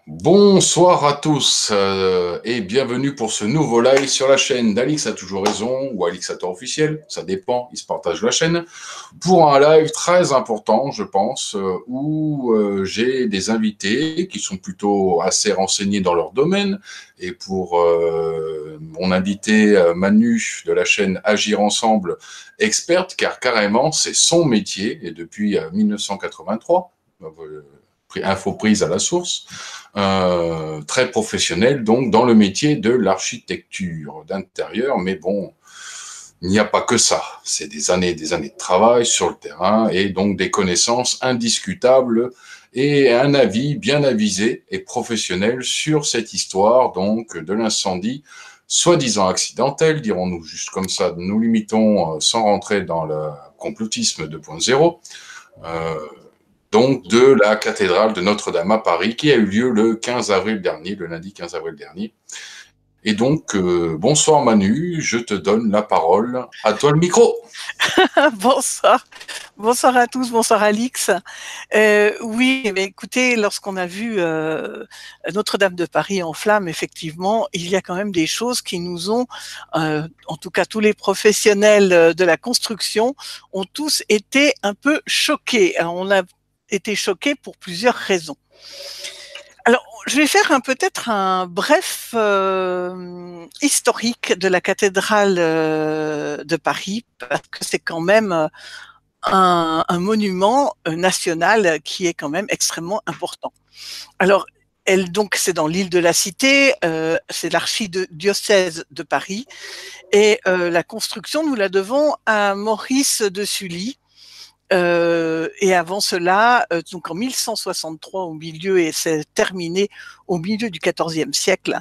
Bonsoir à tous et bienvenue pour ce nouveau live sur la chaîne d'Alix a toujours raison ou Alix a tort officiel, ça dépend, il se partage la chaîne, pour un live très important je pense, où j'ai des invités qui sont plutôt assez renseignés dans leur domaine et pour mon invité Manu de la chaîne Agir Ensemble, experte car carrément c'est son métier et depuis 1983, info prise à la source, très professionnel, donc dans le métier de l'architecture d'intérieur. Mais bon, il n'y a pas que ça. C'est des années de travail sur le terrain et donc des connaissances indiscutables et un avis bien avisé et professionnel sur cette histoire donc de l'incendie soi-disant accidentel, dirons-nous juste comme ça, nous limitons sans rentrer dans le complotisme 2.0, euh, donc de la cathédrale de Notre-Dame à Paris, qui a eu lieu le 15 avril dernier, le lundi 15 avril dernier. Et donc, bonsoir Manu, je te donne la parole. À toi le micro. Bonsoir, bonsoir à tous, bonsoir Alix. Oui, mais écoutez, lorsqu'on a vu Notre-Dame de Paris en flammes, effectivement, il y a quand même des choses qui nous ont, en tout cas tous les professionnels de la construction, ont tous été un peu choqués. Alors, on a été choqués pour plusieurs raisons. Alors, je vais faire peut-être un bref historique de la cathédrale de Paris, parce que c'est quand même un monument national qui est quand même extrêmement important. Alors, elle, donc, c'est dans l'île de la Cité, c'est l'archidiocèse de Paris, et la construction, nous la devons à Maurice de Sully. Et avant cela, donc en 1163 au milieu, et c'est terminé au milieu du XIVe siècle.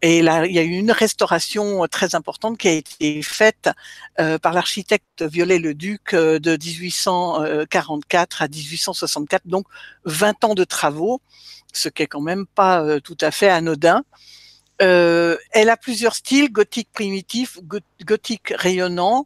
Et là, il y a eu une restauration très importante qui a été faite par l'architecte Viollet-le-Duc de 1844 à 1864, donc 20 ans de travaux, ce qui est quand même pas tout à fait anodin. Elle a plusieurs styles, gothique primitif, gothique rayonnant,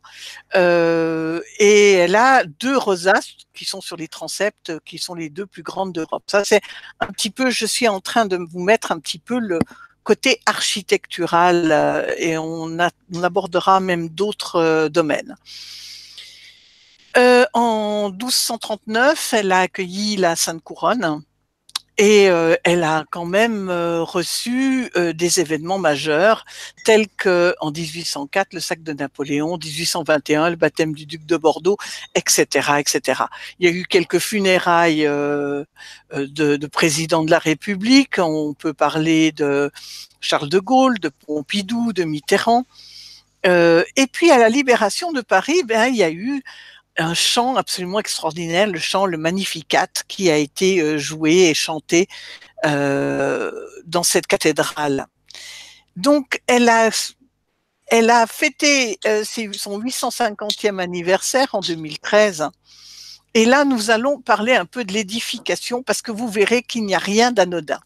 et elle a deux rosaces qui sont sur les transepts, qui sont les deux plus grandes d'Europe. Ça, c'est un petit peu, je suis en train de vous mettre un petit peu le côté architectural, et on abordera même d'autres domaines. En 1239, elle a accueilli la Sainte Couronne. Et elle a quand même reçu des événements majeurs tels que en 1804 le sac de Napoléon, 1821 le baptême du duc de Bordeaux, etc., etc. Il y a eu quelques funérailles de présidents de la République. On peut parler de Charles de Gaulle, de Pompidou, de Mitterrand. Et puis à la libération de Paris, ben il y a eu un chant absolument extraordinaire, le chant Le Magnificat, qui a été joué et chanté dans cette cathédrale. Donc, elle a fêté son 850e anniversaire en 2013. Et là, nous allons parler un peu de l'édification parce que vous verrez qu'il n'y a rien d'anodin.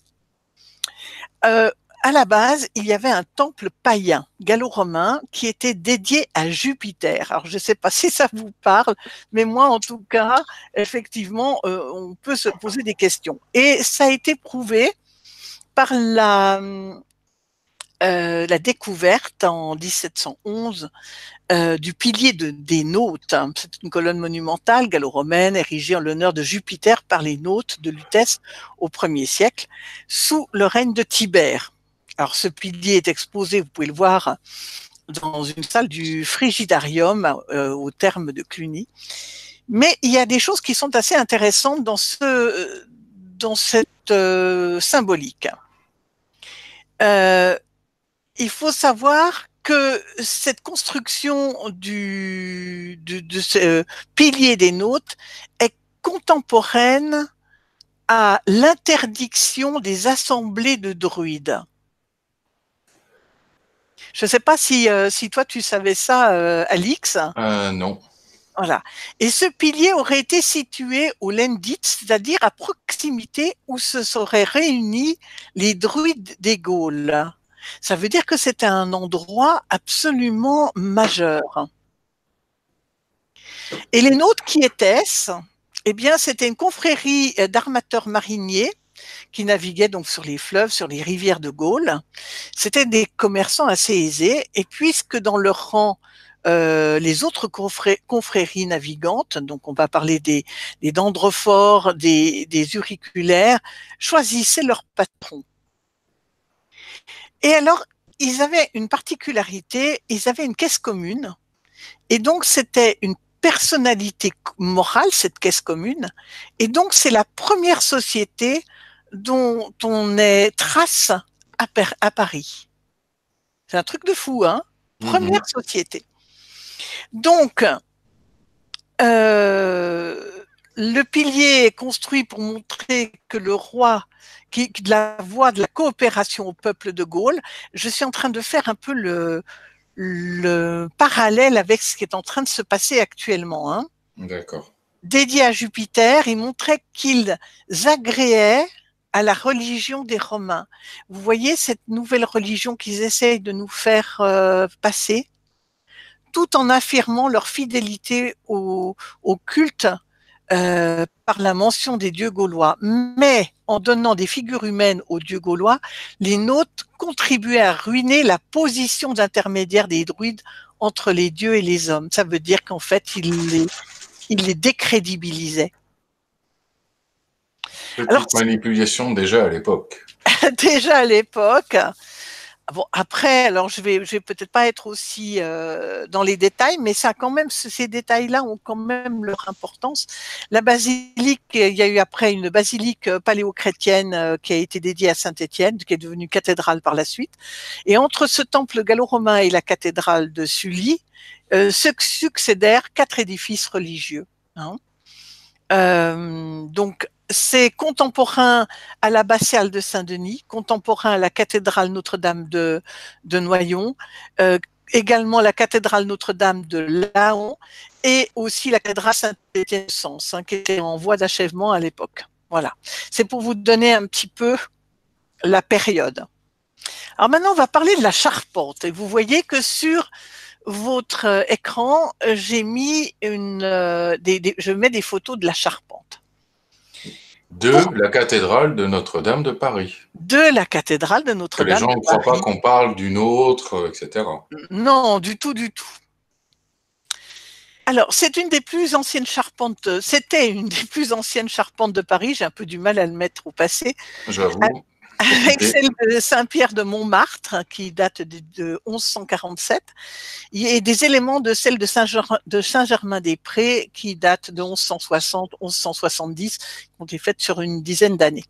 À la base, il y avait un temple païen gallo-romain qui était dédié à Jupiter. Alors, je ne sais pas si ça vous parle, mais moi, en tout cas, effectivement, on peut se poser des questions. Et ça a été prouvé par la découverte en 1711 du pilier des Nautes. C'est une colonne monumentale gallo-romaine érigée en l'honneur de Jupiter par les Nautes de Lutèce au 1er siècle, sous le règne de Tibère. Alors ce pilier est exposé, vous pouvez le voir, dans une salle du Frigidarium au terme de Cluny. Mais il y a des choses qui sont assez intéressantes dans cette symbolique. Il faut savoir que cette construction de ce pilier des Nautes est contemporaine à l'interdiction des assemblées de druides. Je ne sais pas si toi tu savais ça, Alix. Non. Voilà. Et ce pilier aurait été situé au Lendit, c'est-à-dire à proximité où se seraient réunis les druides des Gaules. Ça veut dire que c'était un endroit absolument majeur. Et les nôtres, qui étaient-ce? Eh bien, c'était une confrérie d'armateurs mariniers qui naviguaient donc sur les fleuves, sur les rivières de Gaule. C'était des commerçants assez aisés, et puisque dans leur rang, les autres confréries navigantes, donc on va parler des Dandreforts, des Uriculaires, choisissaient leur patron. Et alors, ils avaient une particularité, ils avaient une caisse commune, et donc c'était une personnalité morale, cette caisse commune, et donc c'est la première société dont on est trace à Paris. C'est un truc de fou, hein? Première société. Donc, le pilier est construit pour montrer que le roi, de la voie de la coopération au peuple de Gaulle, je suis en train de faire un peu le parallèle avec ce qui est en train de se passer actuellement. Hein. D'accord. Dédié à Jupiter, il montrait qu'ils agréaient à la religion des Romains. Vous voyez cette nouvelle religion qu'ils essayent de nous faire passer, tout en affirmant leur fidélité au culte par la mention des dieux gaulois. Mais en donnant des figures humaines aux dieux gaulois, les nôtres contribuaient à ruiner la position d'intermédiaire des druides entre les dieux et les hommes. Ça veut dire qu'en fait, ils les décrédibilisaient. Petite manipulation déjà à l'époque. Déjà à l'époque. Bon, après, alors je vais peut-être pas être aussi dans les détails, mais ça quand même, ces détails-là ont quand même leur importance. La basilique, il y a eu après une basilique paléo-chrétienne qui a été dédiée à Saint-Étienne, qui est devenue cathédrale par la suite. Et entre ce temple gallo-romain et la cathédrale de Sully, se succédèrent 4 édifices religieux. Hein. Donc, c'est contemporain à l'abbatiale de Saint-Denis, contemporain à la cathédrale Notre-Dame de Noyon, également la cathédrale Notre-Dame de Laon et aussi la cathédrale Saint-Étienne-Sens, hein, qui était en voie d'achèvement à l'époque. Voilà. C'est pour vous donner un petit peu la période. Alors maintenant, on va parler de la charpente. Et vous voyez que sur votre écran, j'ai mis je mets des photos de la charpente. De la cathédrale de Notre-Dame de Paris. De la cathédrale de Notre-Dame de Paris. Que les gens ne croient pas qu'on parle d'une autre, etc. Non, du tout, du tout. Alors, c'est une des plus anciennes charpentes, c'était une des plus anciennes charpentes de Paris, j'ai un peu du mal à le mettre au passé. J'avoue. Avec celle de Saint-Pierre de Montmartre, qui date de 1147, et des éléments de celle de Saint-Germain-des-Prés, qui date de 1160, 1170, qui ont été faites sur une dizaine d'années.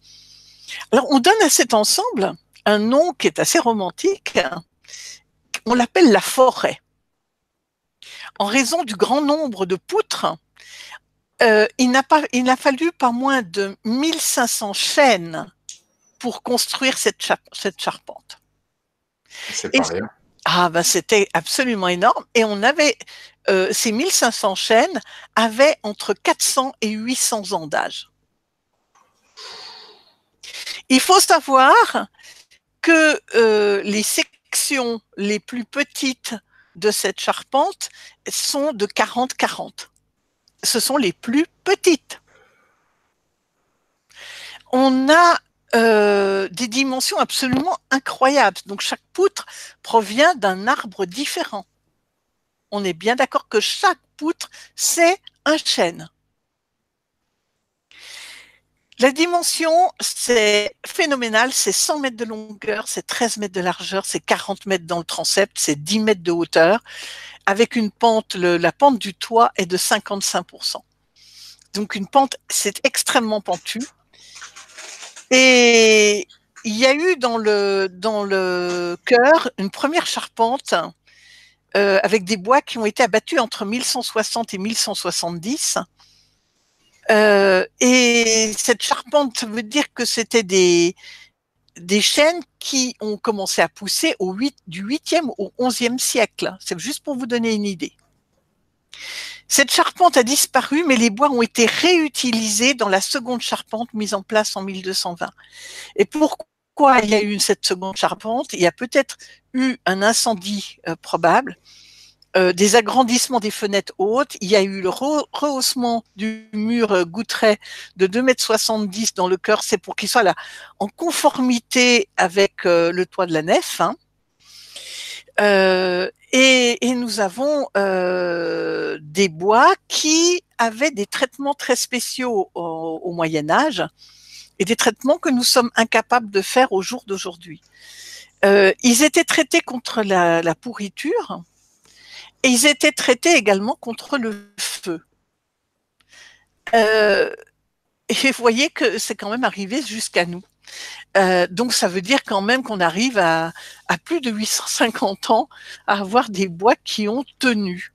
Alors, on donne à cet ensemble un nom qui est assez romantique, on l'appelle la forêt. En raison du grand nombre de poutres, il n'a fallu pas moins de 1500 chênes pour construire cette charpente. C'est pas rien. Ah ben c'était absolument énorme. Et on avait ces 1500 chênes avaient entre 400 et 800 ans d'âge. Il faut savoir que les sections les plus petites de cette charpente sont de 40-40. Ce sont les plus petites. On a des dimensions absolument incroyables. Donc chaque poutre provient d'un arbre différent. On est bien d'accord que chaque poutre, c'est un chêne. La dimension, c'est phénoménal, c'est 100 mètres de longueur, c'est 13 mètres de largeur, c'est 40 mètres dans le transept, c'est 10 mètres de hauteur, avec une pente, la pente du toit est de 55%. Donc une pente, c'est extrêmement pentu. Et il y a eu dans le chœur une première charpente avec des bois qui ont été abattus entre 1160 et 1170. Et cette charpente, ça veut dire que c'était des chênes qui ont commencé à pousser du 8e au 11e siècle. C'est juste pour vous donner une idée. Cette charpente a disparu, mais les bois ont été réutilisés dans la seconde charpente mise en place en 1220. Et pourquoi il y a eu cette seconde charpente? Il y a peut-être eu un incendie probable. des agrandissements des fenêtres hautes. Il y a eu le rehaussement du mur Goutret de 2,70 m dans le chœur. C'est pour qu'il soit là en conformité avec le toit de la nef. Hein. Et nous avons des bois qui avaient des traitements très spéciaux au Moyen Âge et des traitements que nous sommes incapables de faire au jour d'aujourd'hui. Ils étaient traités contre la pourriture et ils étaient traités également contre le feu. Et vous voyez que c'est quand même arrivé jusqu'à nous. Donc ça veut dire quand même qu'on arrive à plus de 850 ans à avoir des bois qui ont tenu.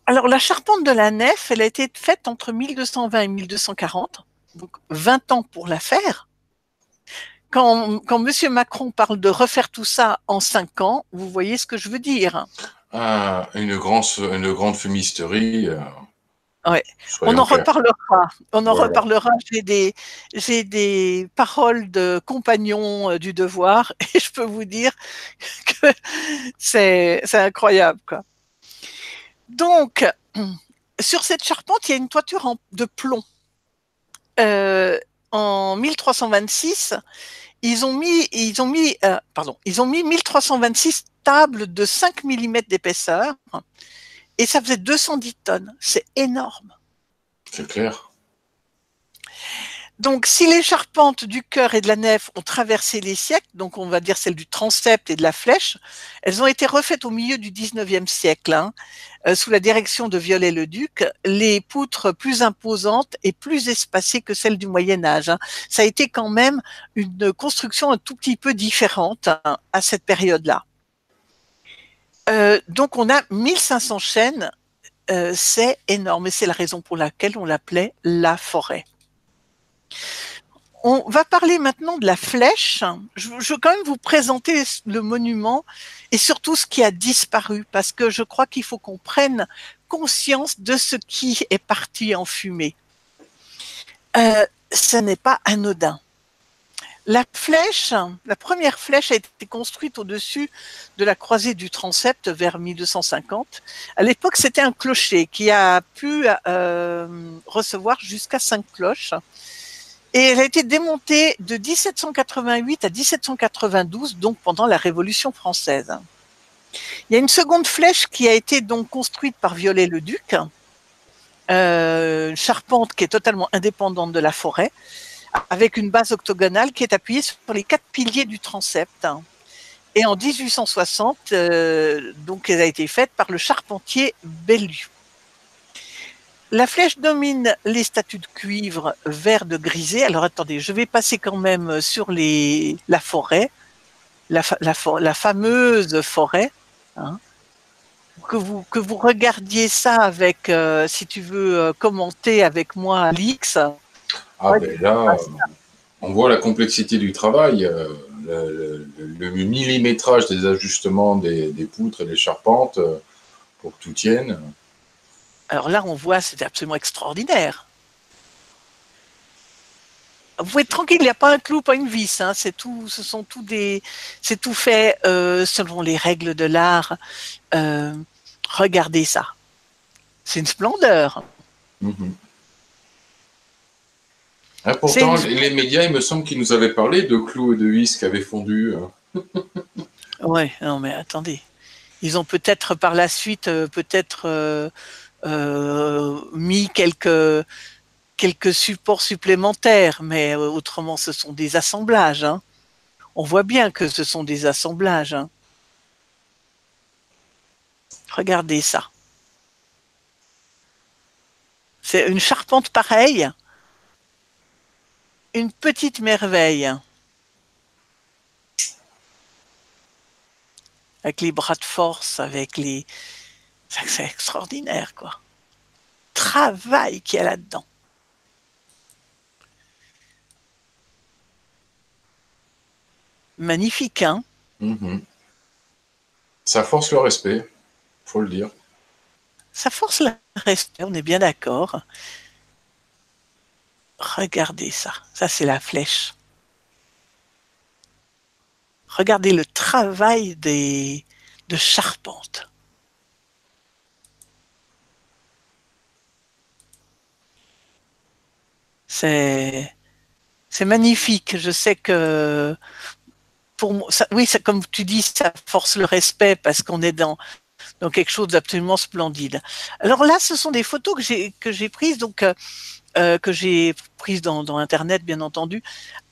Alors la charpente de la nef, elle a été faite entre 1220 et 1240, donc 20 ans pour la faire. Quand M. Macron parle de refaire tout ça en 5 ans, vous voyez ce que je veux dire. Ah, une grande fumisterie. Ouais. On en reparlera. On en Voilà. reparlera. J'ai des paroles de compagnons du devoir et je peux vous dire que c'est incroyable, quoi. Donc, sur cette charpente, il y a une toiture de plomb. En 1326, ils ont mis 1326 tables de 5 mm d'épaisseur et ça faisait 210 tonnes. C'est énorme. C'est clair. Donc, si les charpentes du chœur et de la nef ont traversé les siècles, donc on va dire celles du transept et de la flèche, elles ont été refaites au milieu du 19e siècle, hein, sous la direction de Viollet-le-Duc, les poutres plus imposantes et plus espacées que celles du Moyen-Âge. Hein. Ça a été quand même une construction un tout petit peu différente, hein, à cette période-là. Donc, on a 1500 chênes, c'est énorme et c'est la raison pour laquelle on l'appelait la forêt. On va parler maintenant de la flèche. Je veux quand même vous présenter le monument et surtout ce qui a disparu, parce que je crois qu'il faut qu'on prenne conscience de ce qui est parti en fumée. Ce n'est pas anodin. La première flèche a été construite au-dessus de la croisée du transept vers 1250. À l'époque, c'était un clocher qui a pu recevoir jusqu'à 5 cloches. Et elle a été démontée de 1788 à 1792, donc pendant la Révolution française. Il y a une seconde flèche qui a été donc construite par Viollet-le-Duc, une charpente qui est totalement indépendante de la forêt, avec une base octogonale qui est appuyée sur les 4 piliers du transept. Et en 1860, donc elle a été faite par le charpentier Bellu. La flèche domine les statues de cuivre vert de grisé. Alors attendez, je vais passer quand même sur la forêt, la fameuse forêt. Hein, que vous regardiez ça avec, si tu veux commenter avec moi, Alix. Ah ben là, on voit la complexité du travail, le millimétrage des ajustements des poutres et des charpentes pour que tout tienne. Alors là, on voit, c'est absolument extraordinaire. Vous pouvez être tranquille, il n'y a pas un clou, pas une vis. Hein, c'est tout fait selon les règles de l'art. Regardez ça. C'est une splendeur. Mm-hmm. Ah, pourtant, les médias, il me semble qu'ils nous avaient parlé de clous et de vis qui avaient fondu. Ouais, non mais attendez. Ils ont peut-être par la suite, mis quelques supports supplémentaires, mais autrement, ce sont des assemblages. Hein. On voit bien que ce sont des assemblages. Hein. Regardez ça. C'est une charpente pareille. Une petite merveille. Avec les bras de force, avec les... C'est extraordinaire, quoi. Travail qu'il y a là-dedans. Magnifique, hein? Mm-hmm. Ça force le respect, faut le dire. Ça force le respect, on est bien d'accord. Regardez ça. Ça, c'est la flèche. Regardez le travail de charpente. C'est c'est magnifique. Je sais que pour moi, ça, oui, ça, comme tu dis, ça force le respect parce qu'on est dans quelque chose d'absolument splendide. Alors là, ce sont des photos que j'ai prises, donc que j'ai prises dans Internet, bien entendu.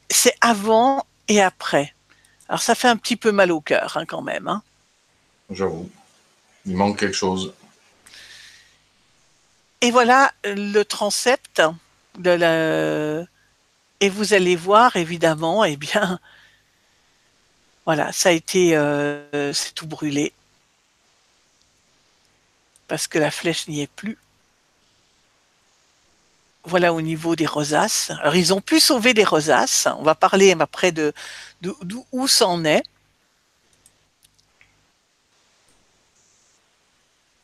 C'est avant et après. Alors ça fait un petit peu mal au cœur hein, quand même. Hein. J'avoue. Il manque quelque chose. Et voilà le transept de la... Et vous allez voir évidemment, eh bien, voilà, ça a été, c'est tout brûlé parce que la flèche n'y est plus. Voilà au niveau des rosaces. Alors ils ont pu sauver des rosaces. On va parler après de d'où c'en est.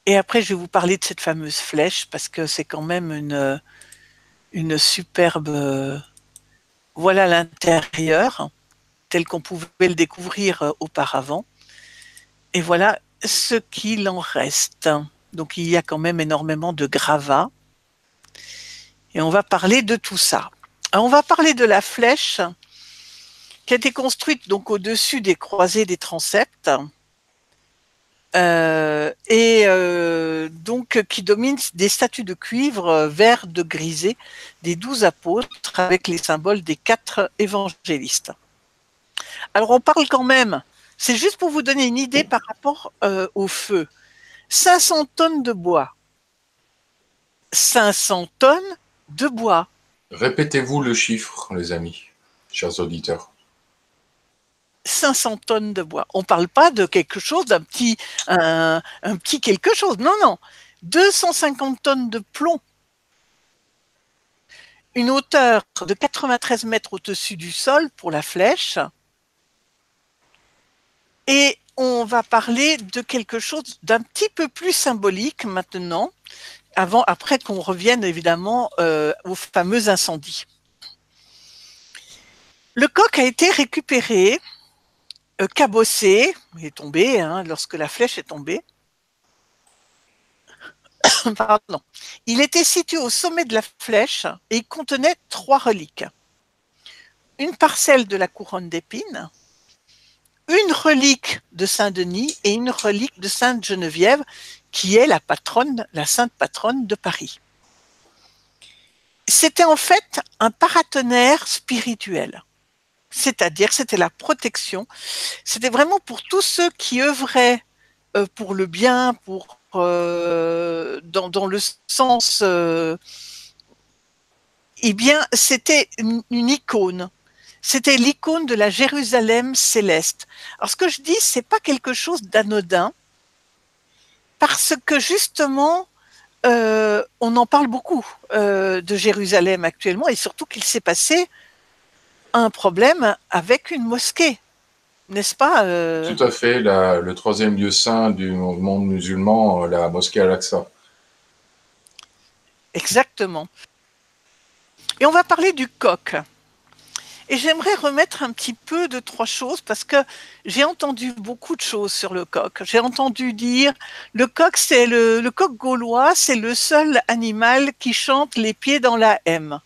Et après, je vais vous parler de cette fameuse flèche parce que c'est quand même une superbe. Voilà l'intérieur tel qu'on pouvait le découvrir auparavant. Et voilà ce qu'il en reste. Donc il y a quand même énormément de gravats. Et on va parler de tout ça. Alors, on va parler de la flèche qui a été construite donc au-dessus des croisées des transepts. Donc qui domine des statues de cuivre vert de grisé des 12 apôtres avec les symboles des 4 évangélistes. Alors on parle quand même, c'est juste pour vous donner une idée par rapport au feu. 500 tonnes de bois. 500 tonnes de bois. Répétez-vous le chiffre, les amis, chers auditeurs. 500 tonnes de bois. On ne parle pas de quelque chose, un petit quelque chose. Non, non. 250 tonnes de plomb. Une hauteur de 93 mètres au-dessus du sol pour la flèche. Et on va parler de quelque chose d'un petit peu plus symbolique maintenant, après qu'on revienne évidemment aux fameux incendies. Le coq a été récupéré, cabossé, il est tombé hein, lorsque la flèche est tombée. Pardon. Il était situé au sommet de la flèche et il contenait 3 reliques. Une parcelle de la couronne d'épines, une relique de Saint-Denis et une relique de Sainte-Geneviève, qui est la patronne, la sainte patronne de Paris. C'était en fait un paratonnerre spirituel, c'est-à-dire c'était la protection, c'était vraiment pour tous ceux qui œuvraient pour le bien, dans le sens, eh bien, c'était une icône. C'était l'icône de la Jérusalem céleste. Alors, ce que je dis, c'est pas quelque chose d'anodin, parce que justement, on en parle beaucoup de Jérusalem actuellement, et surtout qu'il s'est passé un problème avec une mosquée, n'est-ce pas Tout à fait, le troisième lieu saint du monde musulman, la mosquée Al-Aqsa. Exactement. Et on va parler du coq. Et j'aimerais remettre un petit peu de 3 choses parce que j'ai entendu beaucoup de choses sur le coq. J'ai entendu dire le coq, c'est le coq gaulois, c'est le seul animal qui chante les pieds dans la M.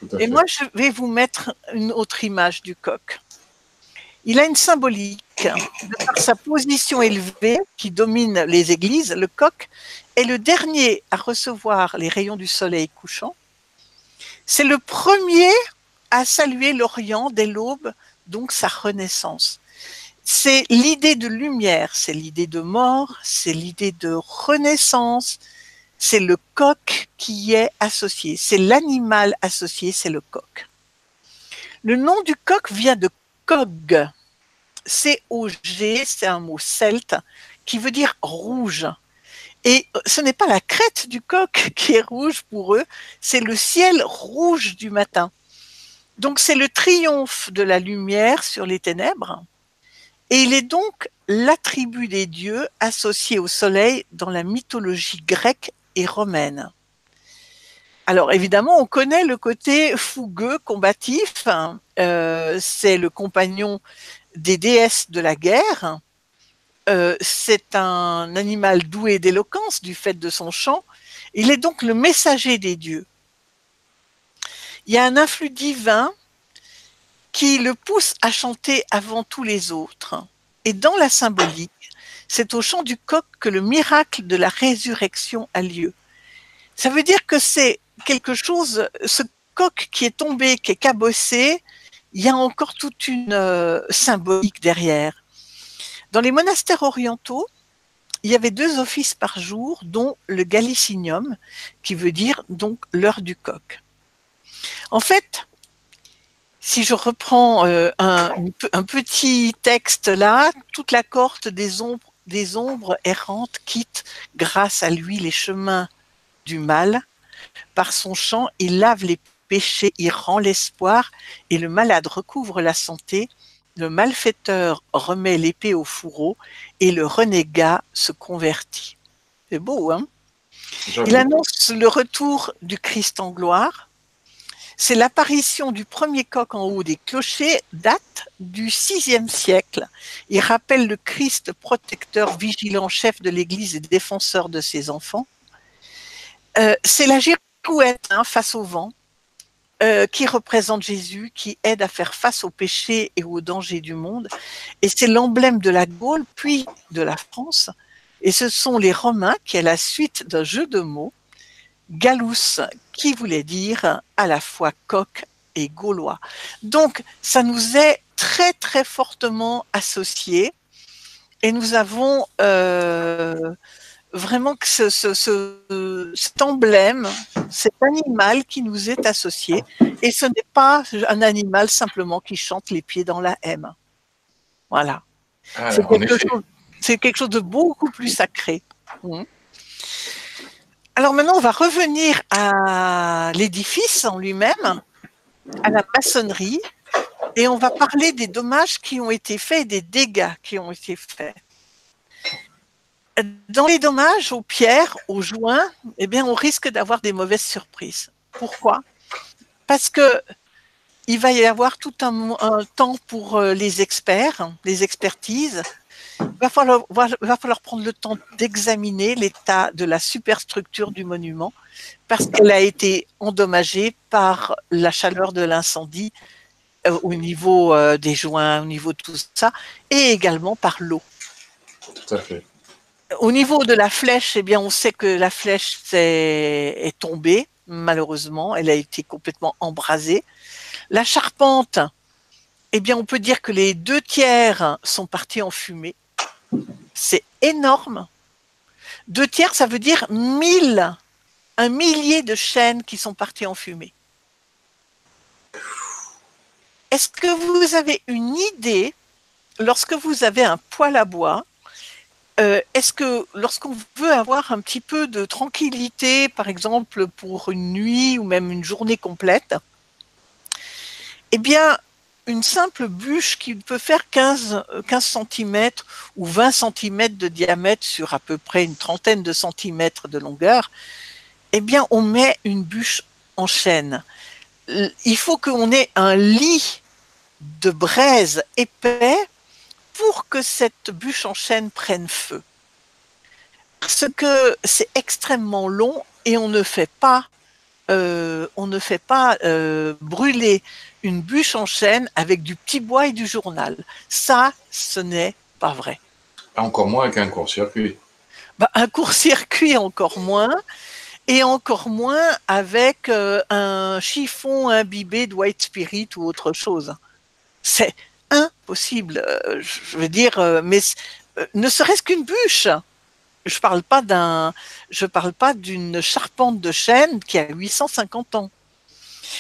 Tout à Et fait. moi, je vais vous mettre une autre image du coq. Il a une symbolique. De par sa position élevée qui domine les églises, le coq est le dernier à recevoir les rayons du soleil couchant. C'est le premier à saluer l'Orient dès l'aube, donc sa renaissance. C'est l'idée de lumière, c'est l'idée de mort, c'est l'idée de renaissance, c'est le coq qui y est associé, c'est l'animal associé, c'est le coq. Le nom du coq vient de cog, C-O-G, c'est un mot celte qui veut dire rouge. Et ce n'est pas la crête du coq qui est rouge pour eux, c'est le ciel rouge du matin. Donc c'est le triomphe de la lumière sur les ténèbres, et il est donc l'attribut des dieux associé au soleil dans la mythologie grecque et romaine. Alors évidemment, on connaît le côté fougueux, combatif, c'est le compagnon des déesses de la guerre, c'est un animal doué d'éloquence du fait de son chant, il est donc le messager des dieux. il y a un influx divin qui le pousse à chanter avant tous les autres. Et dans la symbolique, c'est au chant du coq que le miracle de la résurrection a lieu. Ça veut dire que c'est quelque chose, ce coq qui est tombé, qui est cabossé, il y a encore toute une symbolique derrière. Dans les monastères orientaux, il y avait 2 offices par jour, dont le Gallicinium, qui veut dire donc l'heure du coq. En fait, si je reprends un petit texte là, toute la cohorte des ombres errantes quitte grâce à lui les chemins du mal. Par son chant, il lave les péchés, il rend l'espoir, et le malade recouvre la santé. Le malfaiteur remet l'épée au fourreau, et le renégat se convertit. C'est beau, hein? Il annonce le retour du Christ en gloire. C'est l'apparition du premier coq en haut des clochers, date du VIe siècle. Il rappelle le Christ protecteur, vigilant, chef de l'Église et défenseur de ses enfants. C'est la girouette face au vent, qui représente Jésus, qui aide à faire face aux péchés et aux dangers du monde. Et c'est l'emblème de la Gaule, puis de la France. Et ce sont les Romains qui, à la suite d'un jeu de mots, Gallus, qui voulait dire à la fois coq et gaulois. Donc, ça nous est très, très fortement associé. Et nous avons vraiment que cet emblème, cet animal qui nous est associé. Et ce n'est pas un animal simplement qui chante les pieds dans la M. Voilà. C'est quelque chose de beaucoup plus sacré. Alors maintenant, on va revenir à l'édifice en lui-même, à la maçonnerie, et on va parler des dommages qui ont été faits et des dégâts qui ont été faits. Dans les dommages aux pierres, aux joints, eh bien, on risque d'avoir des mauvaises surprises. Pourquoi? Parce que il va y avoir tout un temps pour les experts, les expertises. Il va falloir prendre le temps d'examiner l'état de la superstructure du monument parce qu'elle a été endommagée par la chaleur de l'incendie au niveau des joints, au niveau de tout ça, et également par l'eau. Tout à fait. Au niveau de la flèche, eh bien, on sait que la flèche est tombée, malheureusement, elle a été complètement embrasée. La charpente, eh bien, on peut dire que les 2/3 sont partis en fumée. C'est énorme. 2/3, ça veut dire 1000, un millier de chaînes qui sont parties en fumée. Est-ce que vous avez une idée, lorsque vous avez un poêle à bois, est-ce que lorsqu'on veut avoir un petit peu de tranquillité, par exemple pour une nuit ou même une journée complète, eh bien, une simple bûche qui peut faire 15 cm ou 20 cm de diamètre sur à peu près une trentaine de centimètres de longueur, eh bien, on met une bûche en chêne. Il faut qu'on ait un lit de braise épais pour que cette bûche en chêne prenne feu. Parce que c'est extrêmement long et on ne fait pas brûler une bûche en chêne avec du petit bois et du journal. Ça, ce n'est pas vrai. Encore moins avec un court-circuit. Un court-circuit, encore moins. Et encore moins avec un chiffon imbibé de white spirit ou autre chose. C'est impossible. Je veux dire, mais ne serait-ce qu'une bûche. Je parle pas d'une charpente de chêne qui a 850 ans.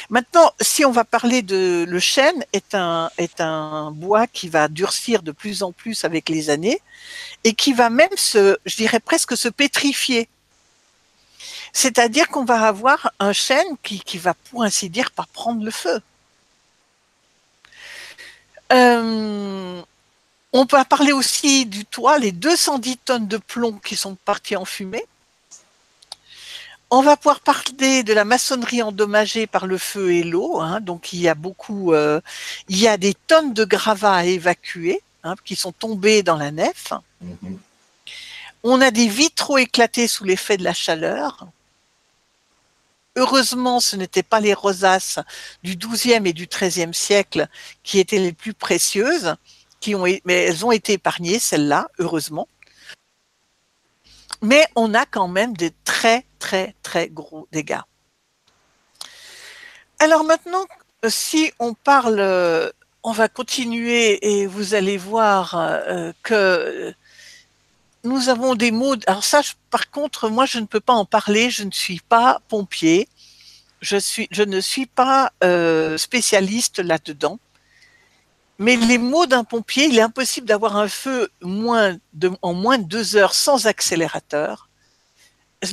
Maintenant, si on va parler le chêne est un bois qui va durcir de plus en plus avec les années et qui va même je dirais presque se pétrifier. C'est-à-dire qu'on va avoir un chêne qui va, pour ainsi dire, pas prendre le feu. On peut parler aussi du toit, les 210 tonnes de plomb qui sont parties en fumée. On va pouvoir parler de la maçonnerie endommagée par le feu et l'eau. Donc, il y a des tonnes de gravats à évacuer qui sont tombés dans la nef. Mm-hmm. On a des vitraux éclatés sous l'effet de la chaleur. heureusement, ce n'étaient pas les rosaces du XIIe et du XIIIe siècle qui étaient les plus précieuses, mais elles ont été épargnées, celles-là, heureusement. Mais on a quand même des très, très, très gros dégâts. Alors maintenant, si on parle, on va continuer et vous allez voir que nous avons des mots. Alors ça, par contre, moi, je ne peux pas en parler. Je ne suis pas pompier. Je ne suis pas spécialiste là-dedans. Mais les mots d'un pompier, il est impossible d'avoir un feu en moins de 2 heures sans accélérateur.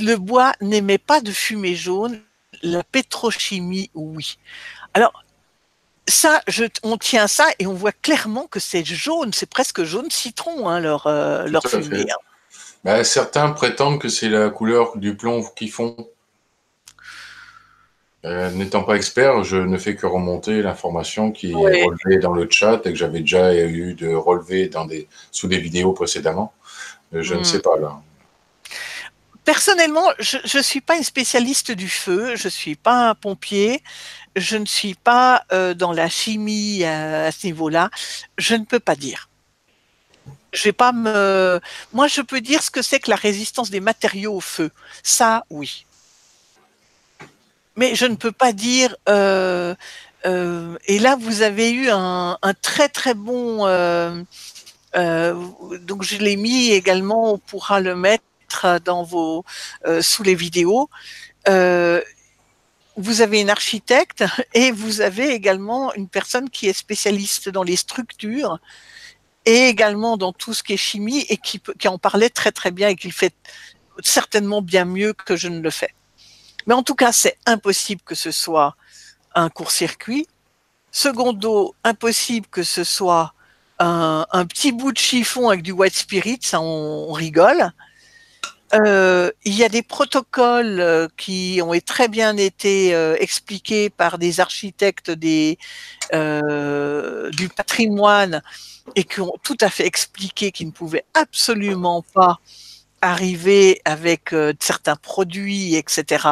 Le bois n'émet pas de fumée jaune. La pétrochimie, oui. Alors, ça, on tient ça et on voit clairement que c'est jaune, c'est presque jaune citron, hein, leur fumée. Ben, certains prétendent que c'est la couleur du plomb qu'ils font. N'étant pas expert, je ne fais que remonter l'information qui est relevée dans le chat et que j'avais déjà eu de relever sous des vidéos précédemment. Je ne sais pas là. Personnellement, je ne suis pas une spécialiste du feu, je ne suis pas un pompier, je ne suis pas dans la chimie à ce niveau-là, je ne peux pas dire. Je vais pas Moi, je peux dire ce que c'est que la résistance des matériaux au feu. Ça, oui. Mais je ne peux pas dire. Et là, vous avez eu un très très bon. Donc, je l'ai mis également. On pourra le mettre dans sous les vidéos. Vous avez une architecte et vous avez également une personne qui est spécialiste dans les structures et également dans tout ce qui est chimie et qui en parlait très très bien et qui le fait certainement bien mieux que je ne le fais. Mais en tout cas, c'est impossible que ce soit un court-circuit. Secondo, impossible que ce soit un petit bout de chiffon avec du white spirit, ça on rigole. Il y a des protocoles qui ont très bien été expliqués par des architectes du patrimoine et qui ont tout à fait expliqué qu'ils ne pouvaient absolument pas arriver avec certains produits, etc.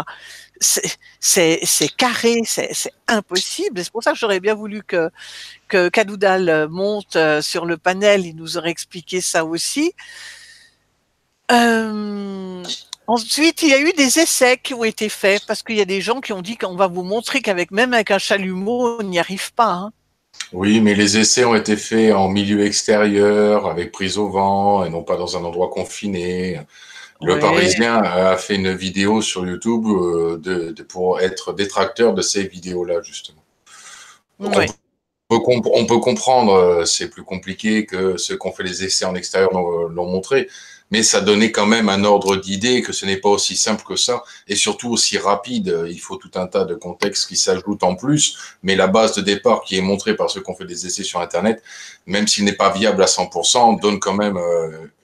C'est carré, c'est impossible. C'est pour ça que j'aurais bien voulu que Kadoudal monte sur le panel, il nous aurait expliqué ça aussi. Ensuite, il y a eu des essais qui ont été faits parce qu'il y a des gens qui ont dit qu'on va vous montrer même avec un chalumeau, on n'y arrive pas. Hein. Oui, mais les essais ont été faits en milieu extérieur, avec prise au vent, et non pas dans un endroit confiné. Le Parisien a fait une vidéo sur YouTube pour être détracteur de ces vidéos-là, justement. Ouais. On peut comprendre, c'est plus compliqué que ceux qui ont fait les essais en extérieur l'ont montré, mais ça donnait quand même un ordre d'idée que ce n'est pas aussi simple que ça, et surtout aussi rapide. Il faut tout un tas de contextes qui s'ajoutent en plus, mais la base de départ qui est montrée par ceux qui ont fait des essais sur Internet, même s'il n'est pas viable à 100%, donne quand même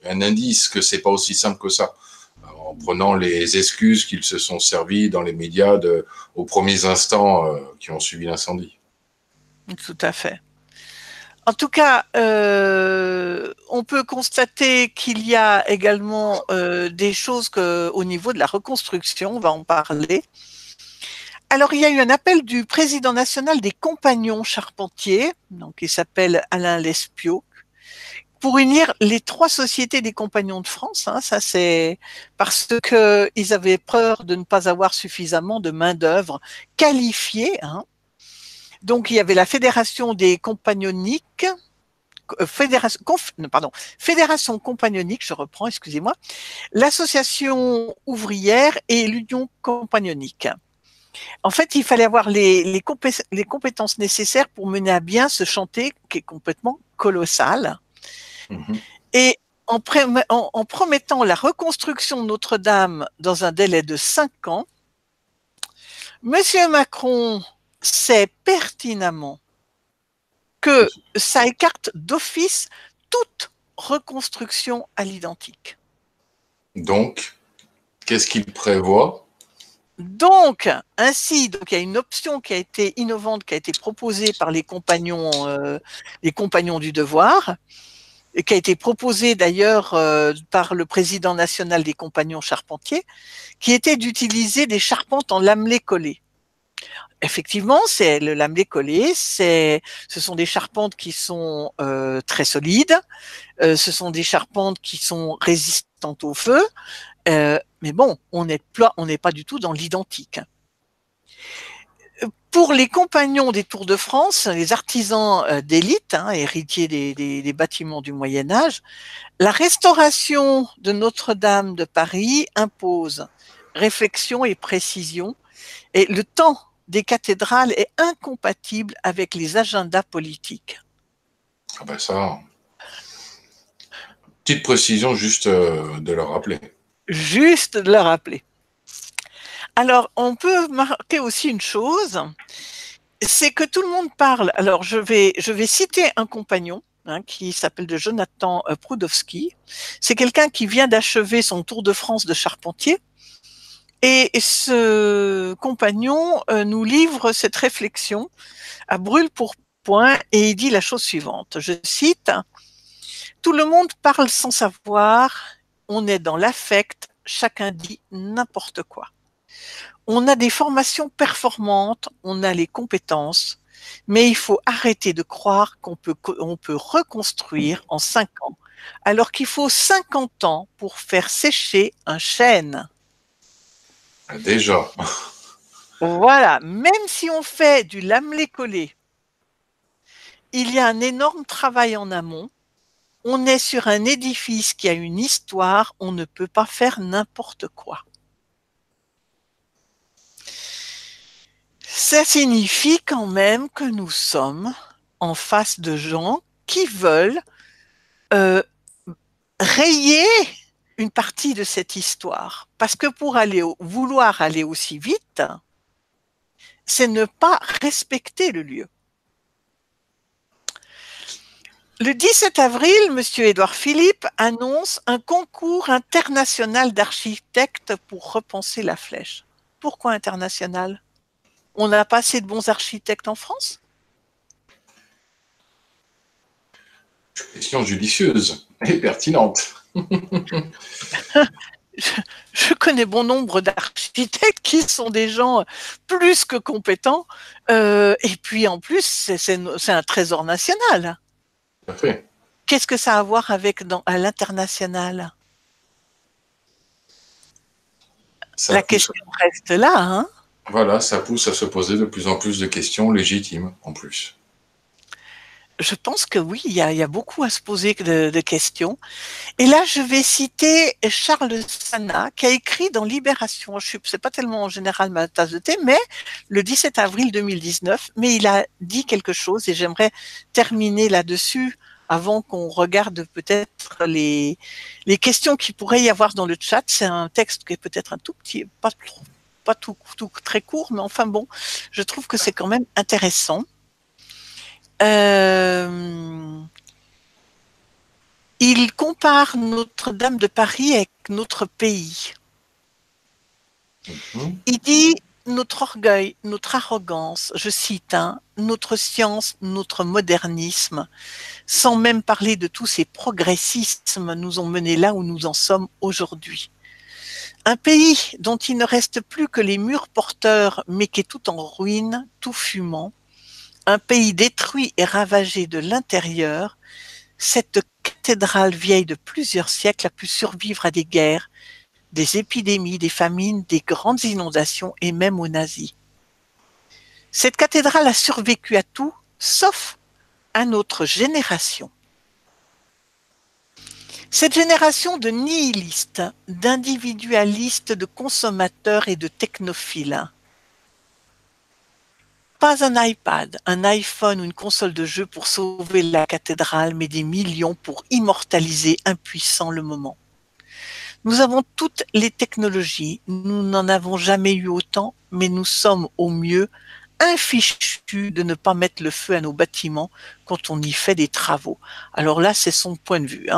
un indice que c'est pas aussi simple que ça, en prenant les excuses qu'ils se sont servis dans les médias aux premiers instants qui ont suivi l'incendie. Tout à fait. En tout cas, on peut constater qu'il y a également des choses au niveau de la reconstruction, on va en parler. Alors, il y a eu un appel du président national des compagnons charpentiers, donc il s'appelle Alain Lespiot, pour unir les 3 sociétés des compagnons de France. Hein, ça, c'est parce qu'ils avaient peur de ne pas avoir suffisamment de main-d'œuvre qualifiée. Hein. Donc, il y avait la Fédération des compagnoniques, Fédération compagnonique, je reprends, excusez-moi, l'association ouvrière et l'union compagnonique. En fait, il fallait avoir les compétences nécessaires pour mener à bien ce chantier qui est complètement colossal. Mmh. Et en promettant la reconstruction de Notre-Dame dans un délai de 5 ans, Monsieur Macron sait pertinemment que ça écarte d'office toute reconstruction à l'identique. Donc, qu'est-ce qu'il prévoit ? Donc, il y a une option qui a été innovante, qui a été proposée par les compagnons du devoir. et qui a été proposé d'ailleurs par le président national des compagnons charpentiers, qui était d'utiliser des charpentes en lamelé collé. Effectivement, c'est le lamelé collé, ce sont des charpentes qui sont très solides, ce sont des charpentes qui sont résistantes au feu, mais bon, on n'est pas du tout dans l'identique. Pour les compagnons des Tours de France, les artisans d'élite, héritiers des bâtiments du Moyen Âge, la restauration de Notre-Dame de Paris impose réflexion et précision, et le temps des cathédrales est incompatible avec les agendas politiques. Ah ben ça, petite précision juste de le rappeler. Juste de le rappeler. Alors, on peut marquer aussi une chose, c'est que tout le monde parle. Alors, je vais citer un compagnon qui s'appelle de Jonathan Prudowski. C'est quelqu'un qui vient d'achever son Tour de France de charpentier. Et ce compagnon nous livre cette réflexion à brûle-pourpoint et il dit la chose suivante. Je cite, « Tout le monde parle sans savoir, on est dans l'affect, chacun dit n'importe quoi. On a des formations performantes, on a les compétences, mais il faut arrêter de croire qu'on peut reconstruire en 5 ans, alors qu'il faut 50 ans pour faire sécher un chêne. » Déjà. Voilà, même si on fait du lamelé collé, il y a un énorme travail en amont. On est sur un édifice qui a une histoire, on ne peut pas faire n'importe quoi. Ça signifie quand même que nous sommes en face de gens qui veulent rayer une partie de cette histoire. Parce que pour vouloir aller aussi vite, c'est ne pas respecter le lieu. Le 17 avril, M. Édouard Philippe annonce un concours international d'architectes pour repenser la flèche. Pourquoi international? On n'a pas assez de bons architectes en France? Question judicieuse et pertinente. Je connais bon nombre d'architectes qui sont des gens plus que compétents. Et puis en plus, c'est un trésor national. Tout à fait. Qu'est-ce que ça a à voir avec à l'international? La question reste là, hein? Voilà, ça pousse à se poser de plus en plus de questions légitimes, en plus. Je pense que oui, il y a beaucoup à se poser de questions. Et là, je vais citer Charles Sana, qui a écrit dans Libération, c'est pas tellement en général ma tasse de thé, mais le 17 avril 2019, mais il a dit quelque chose et j'aimerais terminer là-dessus avant qu'on regarde peut-être les questions qu'il pourrait y avoir dans le chat. C'est un texte qui est peut-être un tout petit, pas tout très court, mais enfin bon, je trouve que c'est quand même intéressant. Il compare Notre-Dame de Paris avec notre pays. Il dit notre orgueil, notre arrogance, je cite, notre science, notre modernisme, sans même parler de tous ces progressismes, nous ont menés là où nous en sommes aujourd'hui. Un pays dont il ne reste plus que les murs porteurs, mais qui est tout en ruine, tout fumant. Un pays détruit et ravagé de l'intérieur. Cette cathédrale vieille de plusieurs siècles a pu survivre à des guerres, des épidémies, des famines, des grandes inondations et même aux nazis. Cette cathédrale a survécu à tout, sauf à notre génération. Cette génération de nihilistes, d'individualistes, de consommateurs et de technophiles. Pas un iPad, un iPhone ou une console de jeu pour sauver la cathédrale, mais des millions pour immortaliser impuissant le moment. Nous avons toutes les technologies, nous n'en avons jamais eu autant, mais nous sommes au mieux infichus de ne pas mettre le feu à nos bâtiments quand on y fait des travaux. Alors là, c'est son point de vue,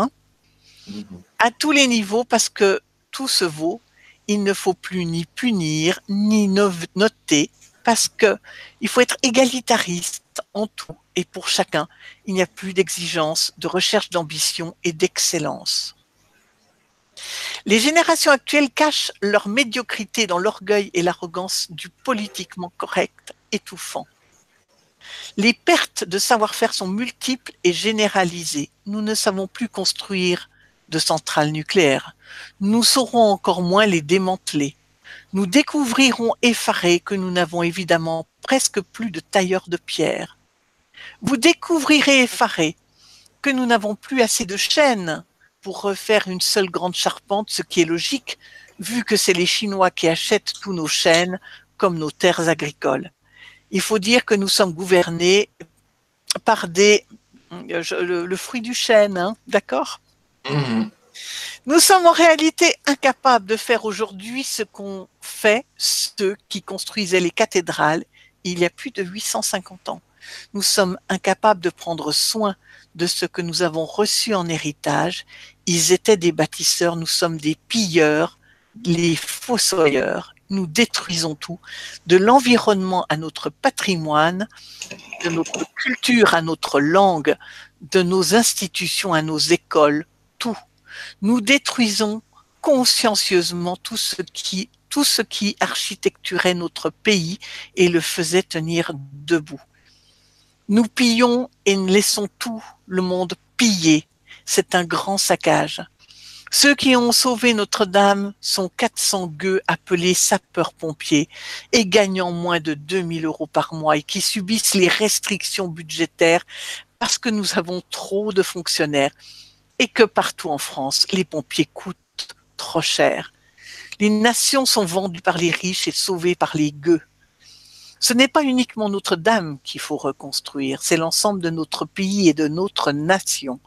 à tous les niveaux, parce que tout se vaut. Il ne faut plus ni punir, ni noter. parce que il faut être égalitariste en tout et pour chacun. Il n'y a plus d'exigence, de recherche d'ambition et d'excellence. Les générations actuelles cachent leur médiocrité dans l'orgueil et l'arrogance du politiquement correct étouffant. Les pertes de savoir-faire sont multiples et généralisées. Nous ne savons plus construire de centrales nucléaires. Nous saurons encore moins les démanteler. Nous découvrirons effarés que nous n'avons évidemment presque plus de tailleurs de pierre. Vous découvrirez effarés que nous n'avons plus assez de chêne pour refaire une seule grande charpente, ce qui est logique, vu que c'est les Chinois qui achètent tous nos chênes comme nos terres agricoles. Il faut dire que nous sommes gouvernés par le fruit du chêne, hein, d'accord? Mmh. Nous sommes en réalité incapables de faire aujourd'hui ce qu'ont fait ceux qui construisaient les cathédrales il y a plus de 850 ans. Nous sommes incapables de prendre soin de ce que nous avons reçu en héritage. Ils étaient des bâtisseurs, nous sommes des pilleurs, les fossoyeurs. Nous détruisons tout, de l'environnement à notre patrimoine, de notre culture à notre langue, de nos institutions à nos écoles, tout. Nous détruisons consciencieusement tout ce qui architecturait notre pays et le faisait tenir debout. Nous pillons et laissons tout le monde piller. C'est un grand saccage. Ceux qui ont sauvé Notre-Dame sont 400 gueux appelés sapeurs-pompiers et gagnant moins de 2000 € par mois et qui subissent les restrictions budgétaires parce que nous avons trop de fonctionnaires et que partout en France, les pompiers coûtent trop cher. Les nations sont vendues par les riches et sauvées par les gueux. Ce n'est pas uniquement Notre-Dame qu'il faut reconstruire, c'est l'ensemble de notre pays et de notre nation.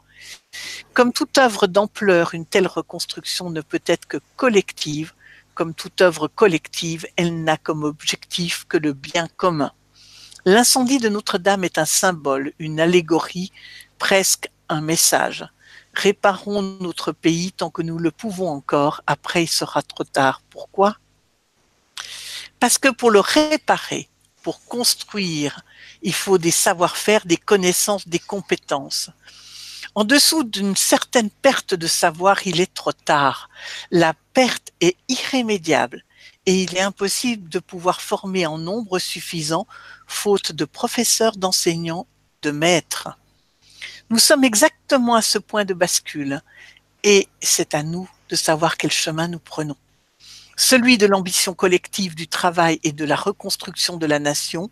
Comme toute œuvre d'ampleur, une telle reconstruction ne peut être que collective. Comme toute œuvre collective, elle n'a comme objectif que le bien commun. L'incendie de Notre-Dame est un symbole, une allégorie, presque un message. Réparons notre pays tant que nous le pouvons encore, après il sera trop tard. Pourquoi ? Parce que pour le réparer, pour construire, il faut des savoir-faire, des connaissances, des compétences. En dessous d'une certaine perte de savoir, il est trop tard. La perte est irrémédiable et il est impossible de pouvoir former en nombre suffisant, faute de professeurs, d'enseignants, de maîtres. Nous sommes exactement à ce point de bascule et c'est à nous de savoir quel chemin nous prenons. Celui de l'ambition collective, du travail et de la reconstruction de la nation,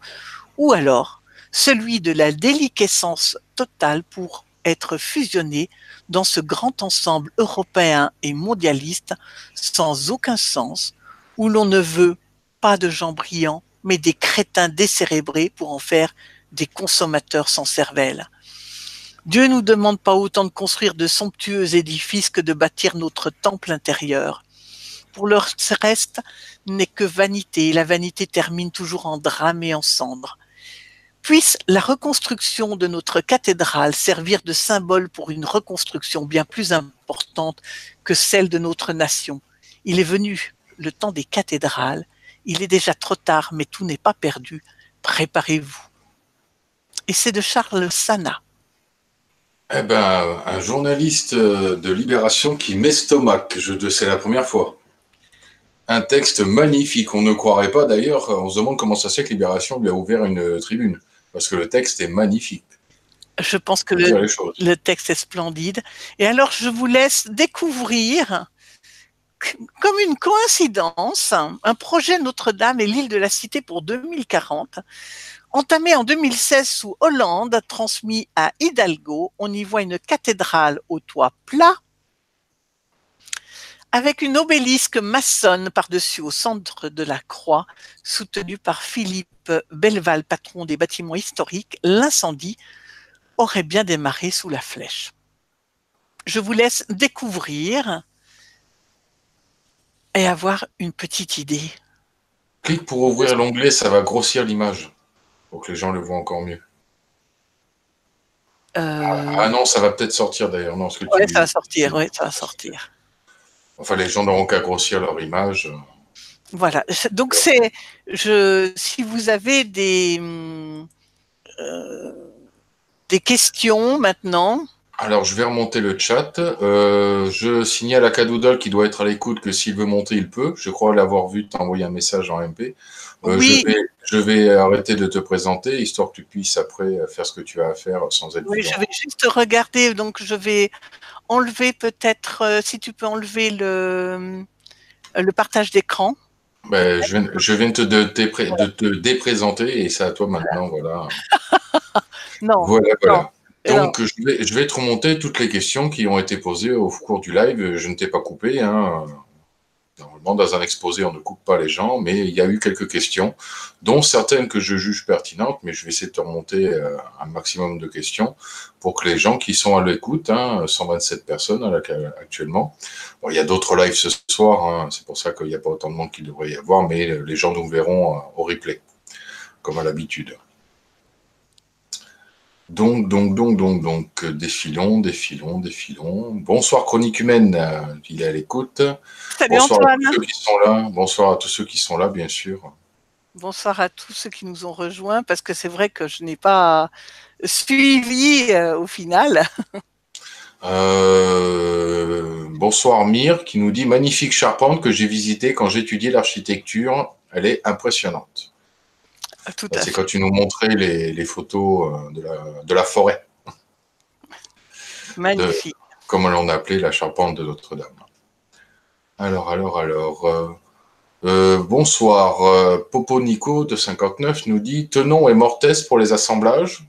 ou alors celui de la déliquescence totale pour être fusionné dans ce grand ensemble européen et mondialiste sans aucun sens, où l'on ne veut pas de gens brillants, mais des crétins décérébrés pour en faire des consommateurs sans cervelle. Dieu ne nous demande pas autant de construire de somptueux édifices que de bâtir notre temple intérieur. Pour le reste, n'est que vanité, et la vanité termine toujours en drame et en cendres. Puisse la reconstruction de notre cathédrale servir de symbole pour une reconstruction bien plus importante que celle de notre nation. Il est venu le temps des cathédrales. Il est déjà trop tard, mais tout n'est pas perdu. Préparez-vous. Et c'est de Charles Sana. Eh ben, un journaliste de Libération qui m'estomaque, c'est la première fois. Un texte magnifique, on ne croirait pas d'ailleurs, on se demande comment ça se fait que Libération lui a ouvert une tribune, parce que le texte est magnifique. Je pense que le texte est splendide. Et alors, je vous laisse découvrir, comme une coïncidence, un projet Notre-Dame et l'île de la Cité pour 2040, entamé en 2016 sous Hollande, transmis à Hidalgo. On y voit une cathédrale au toit plat, avec une obélisque maçonne par-dessus au centre de la croix, soutenue par Philippe Belleval, patron des bâtiments historiques. L'incendie aurait bien démarré sous la flèche. Je vous laisse découvrir et avoir une petite idée. Clique pour ouvrir l'onglet, ça va grossir l'image, pour que les gens le voient encore mieux. Ah non, ça va peut-être sortir d'ailleurs. Non, oui, ça va sortir, oui, ça va sortir. Enfin, les gens n'auront qu'à grossir leur image. Voilà. Donc si vous avez des questions maintenant. Alors, je vais remonter le chat. Je signale à Cadoudal qui doit être à l'écoute que s'il veut monter, il peut. Je crois l'avoir vu t'envoyer un message en MP. Oui, Je vais arrêter de te présenter, histoire que tu puisses après faire ce que tu as à faire sans être oui, vu je dans... vais juste regarder. Donc, je vais enlever peut-être, si tu peux enlever le partage d'écran. Ben, je viens de te déprésenter et c'est à toi maintenant, voilà. Non, Voilà, non, voilà. non. Donc, je vais te remonter toutes les questions qui ont été posées au cours du live. Je ne t'ai pas coupé, hein. Normalement, dans un exposé, on ne coupe pas les gens, mais il y a eu quelques questions, dont certaines que je juge pertinentes, mais je vais essayer de te remonter un maximum de questions pour que les gens qui sont à l'écoute, hein, 127 personnes actuellement, bon, il y a d'autres lives ce soir, hein, c'est pour ça qu'il n'y a pas autant de monde qu'il devrait y avoir, mais les gens nous verront au replay, comme à l'habitude. Donc, défilons. Bonsoir Chronique Humaine, il est à l'écoute. Salut Bonsoir à tous Antoine. ceux qui sont là. Bonsoir à tous ceux qui sont là, bien sûr. Bonsoir à tous ceux qui nous ont rejoints, parce que c'est vrai que je n'ai pas suivi au final. Bonsoir Mire qui nous dit magnifique charpente que j'ai visitée quand j'étudiais l'architecture. Elle est impressionnante. Tout à C'est fait. quand tu nous montrais les photos de la forêt, Magnifique. comme on appelait la charpente de Notre-Dame. Bonsoir. Popo Nico de 59 nous dit Tenon et Mortez pour les assemblages.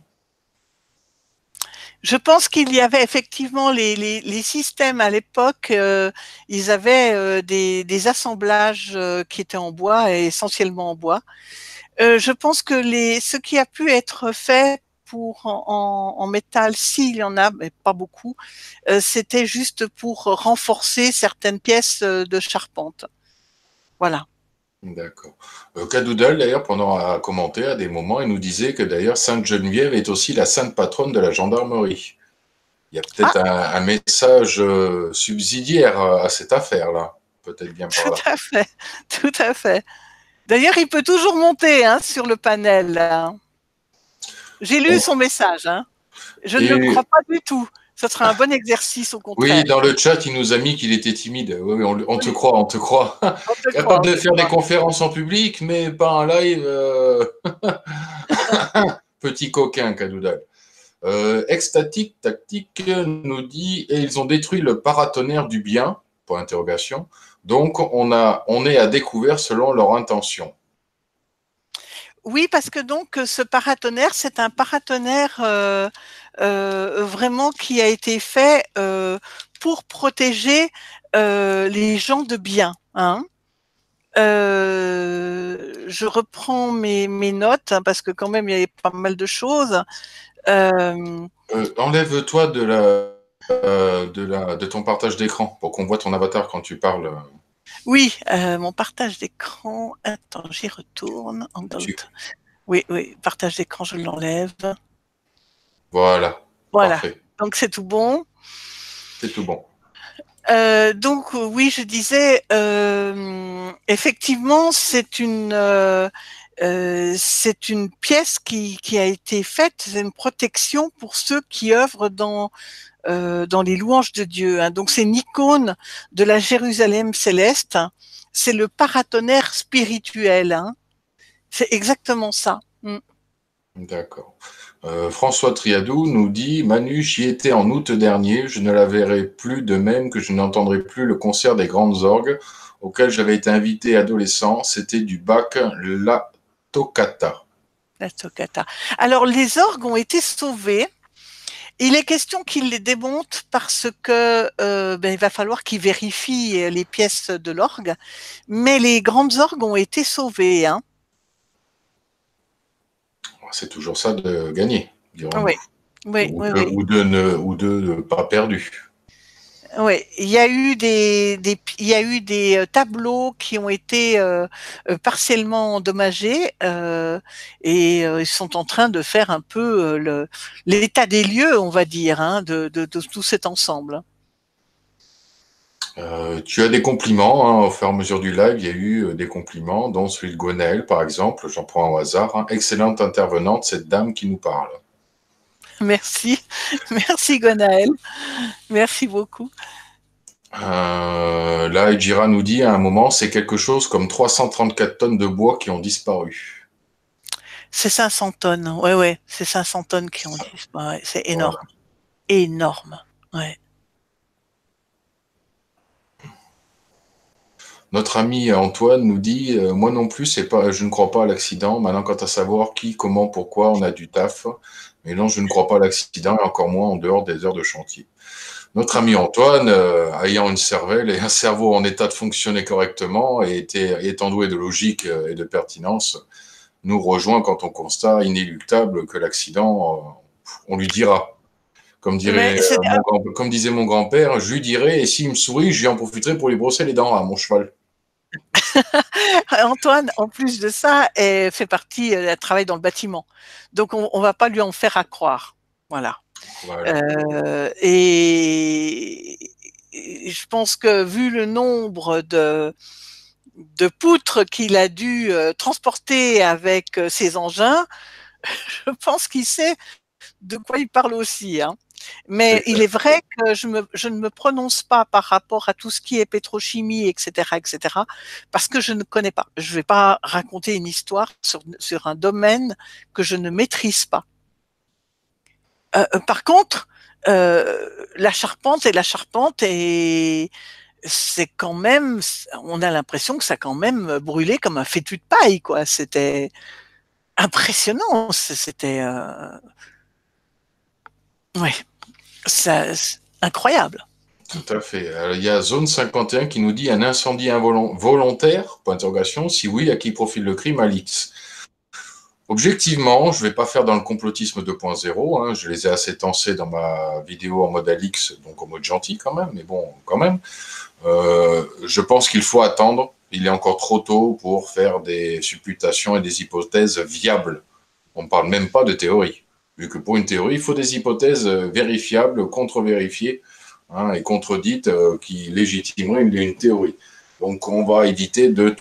Je pense qu'il y avait effectivement les systèmes à l'époque, ils avaient des assemblages qui étaient en bois et essentiellement en bois. Je pense que ce qui a pu être fait pour en métal, s'il y en a, mais pas beaucoup, c'était juste pour renforcer certaines pièces de charpente. Voilà. D'accord. Cadoudal, d'ailleurs, pendant à commenter à des moments, il nous disait que d'ailleurs Sainte-Geneviève est aussi la sainte patronne de la gendarmerie. Il y a Ah, peut-être un message subsidiaire à cette affaire-là, peut-être bien par tout là. à fait, tout à fait. D'ailleurs, il peut toujours monter hein, sur le panel. Là. J'ai lu Bon. son message. Hein. Je ne le Et crois pas du tout. Ce sera un bon exercice au oui, contraire. dans le chat, il nous a mis qu'il était timide. Oui, oui, on te Oui, croit, on te croit. on te croit, Capable on de te faire des croit. conférences en public, mais pas en live. Petit coquin, Cadoudal. Extatique Tactique nous dit et ils ont détruit le paratonnerre du bien, pour interrogation. Donc on est à découvert selon leur intention. Oui, parce que donc ce paratonnerre, c'est un paratonnerre vraiment qui a été fait pour protéger les gens de bien. Hein. Je reprends mes notes hein, parce que quand même il y avait pas mal de choses. Enlève-toi de ton partage d'écran pour qu'on voit ton avatar quand tu parles. Oui, mon partage d'écran. Attends, j'y retourne. Oui, oui, partage d'écran, je l'enlève. Voilà, Voilà. parfait. Donc c'est tout bon. C'est tout bon. Donc oui, je disais effectivement c'est une pièce qui a été faite, c'est une protection pour ceux qui œuvrent dans les louanges de Dieu. Hein. Donc c'est une icône de la Jérusalem céleste. C'est le paratonnerre spirituel. Hein. C'est exactement ça. Mm. D'accord. François Triadou nous dit Manu, j'y étais en août dernier, je ne la verrai plus de même que je n'entendrai plus le concert des grandes orgues auquel j'avais été invité adolescent. C'était du Bach La Toccata. La toccata. Alors les orgues ont été sauvés. Il est question qu'ils les démontent parce que il va falloir qu'ils vérifient les pièces de l'orgue. Mais les grandes orgues ont été sauvées. Hein. C'est toujours ça de gagner, dirons-nous. Oui, oui, oui, oui. Ou de ne pas perdu. Oui, il y a eu il y a eu des tableaux qui ont été partiellement endommagés et ils sont en train de faire un peu l'état des lieux, on va dire, hein, de tout cet ensemble. Tu as des compliments, hein, au fur et à mesure du live, il y a eu des compliments, dont celui de Gwenaël, par exemple, j'en prends au hasard, hein. Excellente intervenante, cette dame qui nous parle. Merci, merci Gwenaël, merci beaucoup. Là, Ejira nous dit à un moment, c'est quelque chose comme 334 tonnes de bois qui ont disparu. C'est 500 tonnes, ouais, ouais, c'est 500 tonnes qui ont disparu, ouais, c'est Voilà. énorme, énorme, ouais. Notre ami Antoine nous dit, moi non plus, c'est pas, je ne crois pas à l'accident. Maintenant, quant à savoir qui, comment, pourquoi, on a du taf. Mais non, je ne crois pas à l'accident, et encore moins en dehors des heures de chantier. Notre ami Antoine, ayant une cervelle et un cerveau en état de fonctionner correctement et étant doué de logique et de pertinence, nous rejoint quand on constate inéluctable que l'accident, on lui dira. Mais c'est Comme disait mon grand-père, je lui dirai, et s'il me sourit, j'y en profiterai pour lui brosser les dents à mon cheval. Antoine, en plus de ça, fait partie, elle travaille dans le bâtiment. Donc, on va pas lui en faire à croire. Voilà. Voilà. Et je pense que vu le nombre de poutres qu'il a dû transporter avec ses engins, je pense qu'il sait de quoi il parle aussi, hein. C'est Mais il est vrai que je ne me prononce pas par rapport à tout ce qui est pétrochimie, etc., parce que je ne connais pas. Je ne vais pas raconter une histoire sur un domaine que je ne maîtrise pas. Par contre, la charpente est la charpente et c'est quand même, on a l'impression que ça a quand même brûlé comme un fétu de paille, quoi. C'était impressionnant. C'était, ouais, ça, incroyable. tout à fait. Alors, il y a Zone 51 qui nous dit un incendie volontaire, point d'interrogation, si oui, à qui profite le crime, Alix. Objectivement, je ne vais pas faire dans le complotisme 2.0, hein, je les ai assez tensés dans ma vidéo en mode Alix, donc en mode gentil quand même, mais bon, quand même. Je pense qu'il faut attendre, il est encore trop tôt pour faire des supputations et des hypothèses viables. On ne parle même pas de théorie, vu que pour une théorie, il faut des hypothèses vérifiables, contre-vérifiées, hein, et contredites qui légitimeraient une théorie. Donc on va éviter de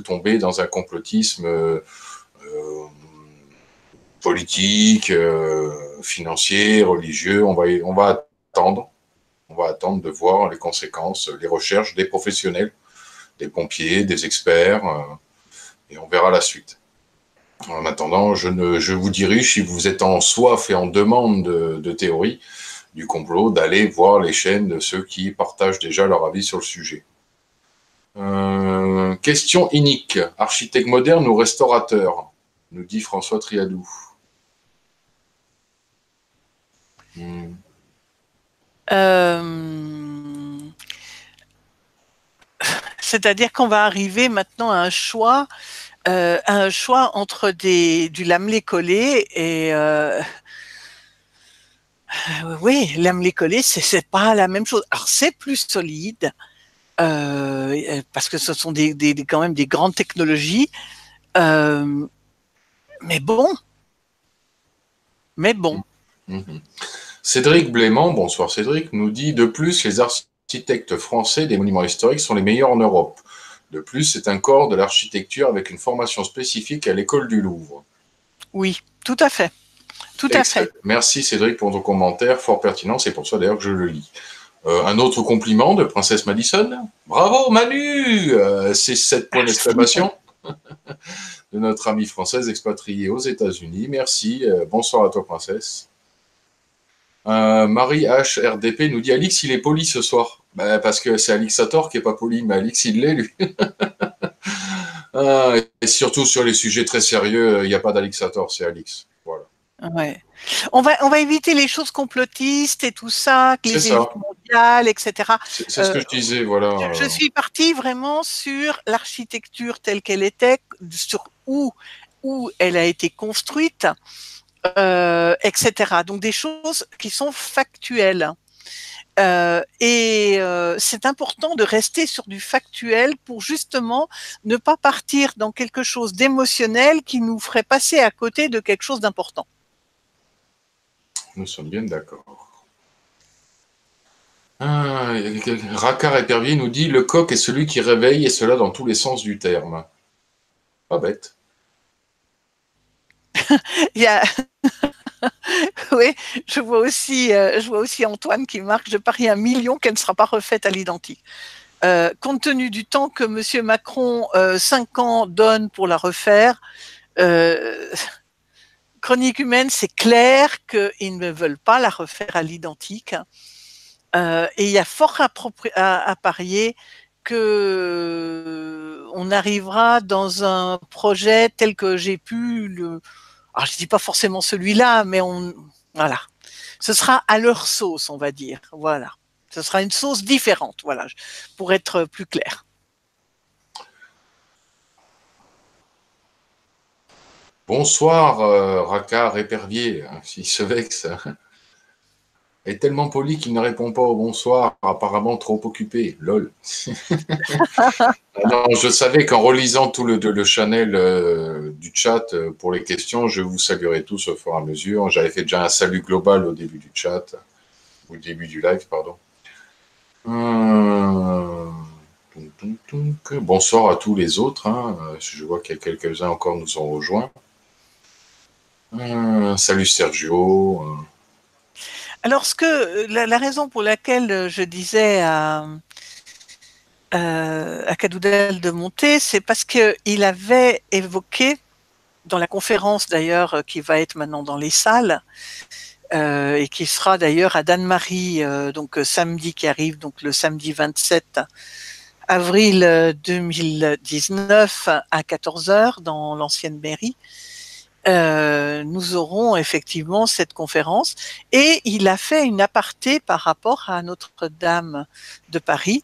tomber dans un complotisme politique, financier, religieux. Attendre. On va attendre de voir les conséquences, les recherches des professionnels, des pompiers, des experts, et on verra la suite. En attendant, je vous dirige, si vous êtes en soif et en demande de théorie du complot, d'aller voir les chaînes de ceux qui partagent déjà leur avis sur le sujet. Question inique. Architecte moderne ou restaurateur, nous dit François Triadou. C'est-à-dire qu'on va arriver maintenant à un choix entre du lamelé collé et oui, lamelé collé, c'est pas la même chose. Alors c'est plus solide parce que ce sont quand même des grandes technologies, euh, mais bon, mais bon. Cédric Blément, bonsoir Cédric, nous dit de plus, les architectes français des monuments historiques sont les meilleurs en Europe. De plus, c'est un corps de l'architecture avec une formation spécifique à l'école du Louvre. Oui, tout à fait. Tout à fait. Merci Cédric pour ton commentaire, fort pertinent, c'est pour ça d'ailleurs que je le lis. Un autre compliment de Princesse Madison. Bravo Manu, c'est 7 points d'exclamation de notre amie française expatriée aux États-Unis. Merci, bonsoir à toi Princesse. Marie HRDP nous dit Alix, il est poli ce soir. Ben, parce que c'est Alixator qui n'est pas poli, mais Alix, il l'est, lui. Et surtout sur les sujets très sérieux, il n'y a pas d'Alixator, c'est Alix. Voilà. Ouais. On va éviter les choses complotistes et tout ça, les élites mondiales, etc. C'est ce que je disais, voilà. Je suis partie vraiment sur l'architecture telle qu'elle était, sur où elle a été construite, etc. Donc des choses qui sont factuelles. C'est important de rester sur du factuel pour justement ne pas partir dans quelque chose d'émotionnel qui nous ferait passer à côté de quelque chose d'important. Nous sommes bien d'accord. Ah, Racard Épervier nous dit le coq est celui qui réveille, et cela dans tous les sens du terme. Pas bête. Il y a, oui, je vois aussi Antoine qui marque, je parie 1 million qu'elle ne sera pas refaite à l'identique. Compte tenu du temps que M. Macron, 5 ans, donne pour la refaire, Chronique humaine, c'est clair qu'ils ne veulent pas la refaire à l'identique. Et il y a fort à parier que on arrivera dans un projet tel que j'ai pu le. Alors je dis pas forcément celui-là, mais voilà. Ce sera à leur sauce, on va dire. Voilà. Ce sera une sauce différente, voilà, pour être plus clair. Bonsoir, Racard Épervier. S'il se vexe. Est tellement poli qu'il ne répond pas au bonsoir, apparemment trop occupé. Lol. Non, je savais qu'en relisant tout le channel du chat pour les questions, je vous saluerai tous au fur et à mesure. J'avais fait déjà un salut global au début du chat, au début du live, pardon. Bonsoir à tous les autres. Hein. Je vois qu'il y a quelques-uns encore nous ont rejoints. Salut Sergio. Alors, la raison pour laquelle je disais à Cadoudal de monter, c'est parce qu'il avait évoqué, dans la conférence d'ailleurs qui va être maintenant dans les salles, et qui sera d'ailleurs à Danemarie, donc samedi qui arrive, donc le samedi 27 avril 2019 à 14h dans l'ancienne mairie. Nous aurons effectivement cette conférence et il a fait une aparté par rapport à Notre-Dame de Paris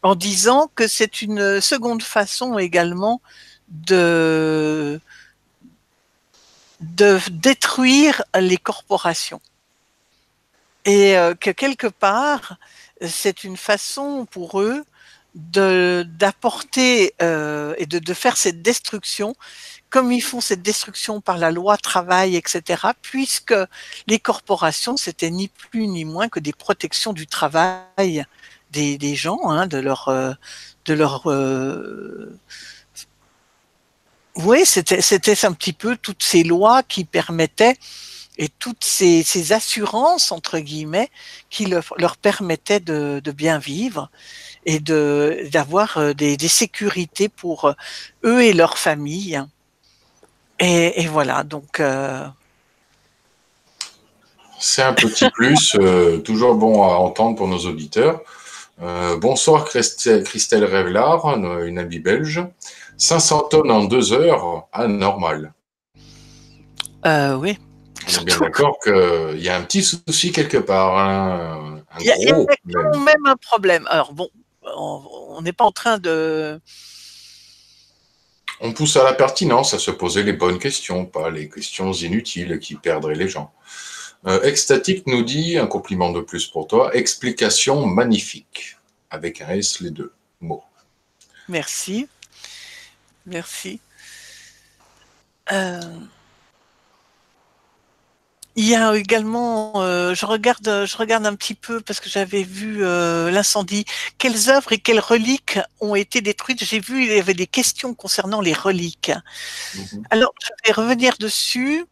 en disant que c'est une seconde façon également de détruire les corporations et que quelque part c'est une façon pour eux d'apporter et de faire cette destruction comme ils font cette destruction par la loi travail, etc., puisque les corporations, c'était ni plus ni moins que des protections du travail des gens, hein, oui, c'était un petit peu toutes ces lois qui permettaient et toutes ces assurances, entre guillemets, qui leur permettaient de bien vivre et d'avoir des sécurités pour eux et leurs familles. Et voilà, donc. C'est un petit plus, toujours bon à entendre pour nos auditeurs. Bonsoir Christelle Revlard, une amie belge. 500 tonnes en 2 heures, anormal. Oui. On est bien d'accord qu'il y a un petit souci quelque part, hein, un Il y a gros même un problème. Alors bon, on n'est pas en train de. On pousse à la pertinence, à se poser les bonnes questions, pas les questions inutiles qui perdraient les gens. Extatique nous dit, un compliment de plus pour toi, explication magnifique, avec un S les deux mots. Merci. Merci. Il y a également, je regarde un petit peu parce que j'avais vu l'incendie. Quelles œuvres et quelles reliques ont été détruites? J'ai vu il y avait des questions concernant les reliques. Alors, je vais revenir dessus.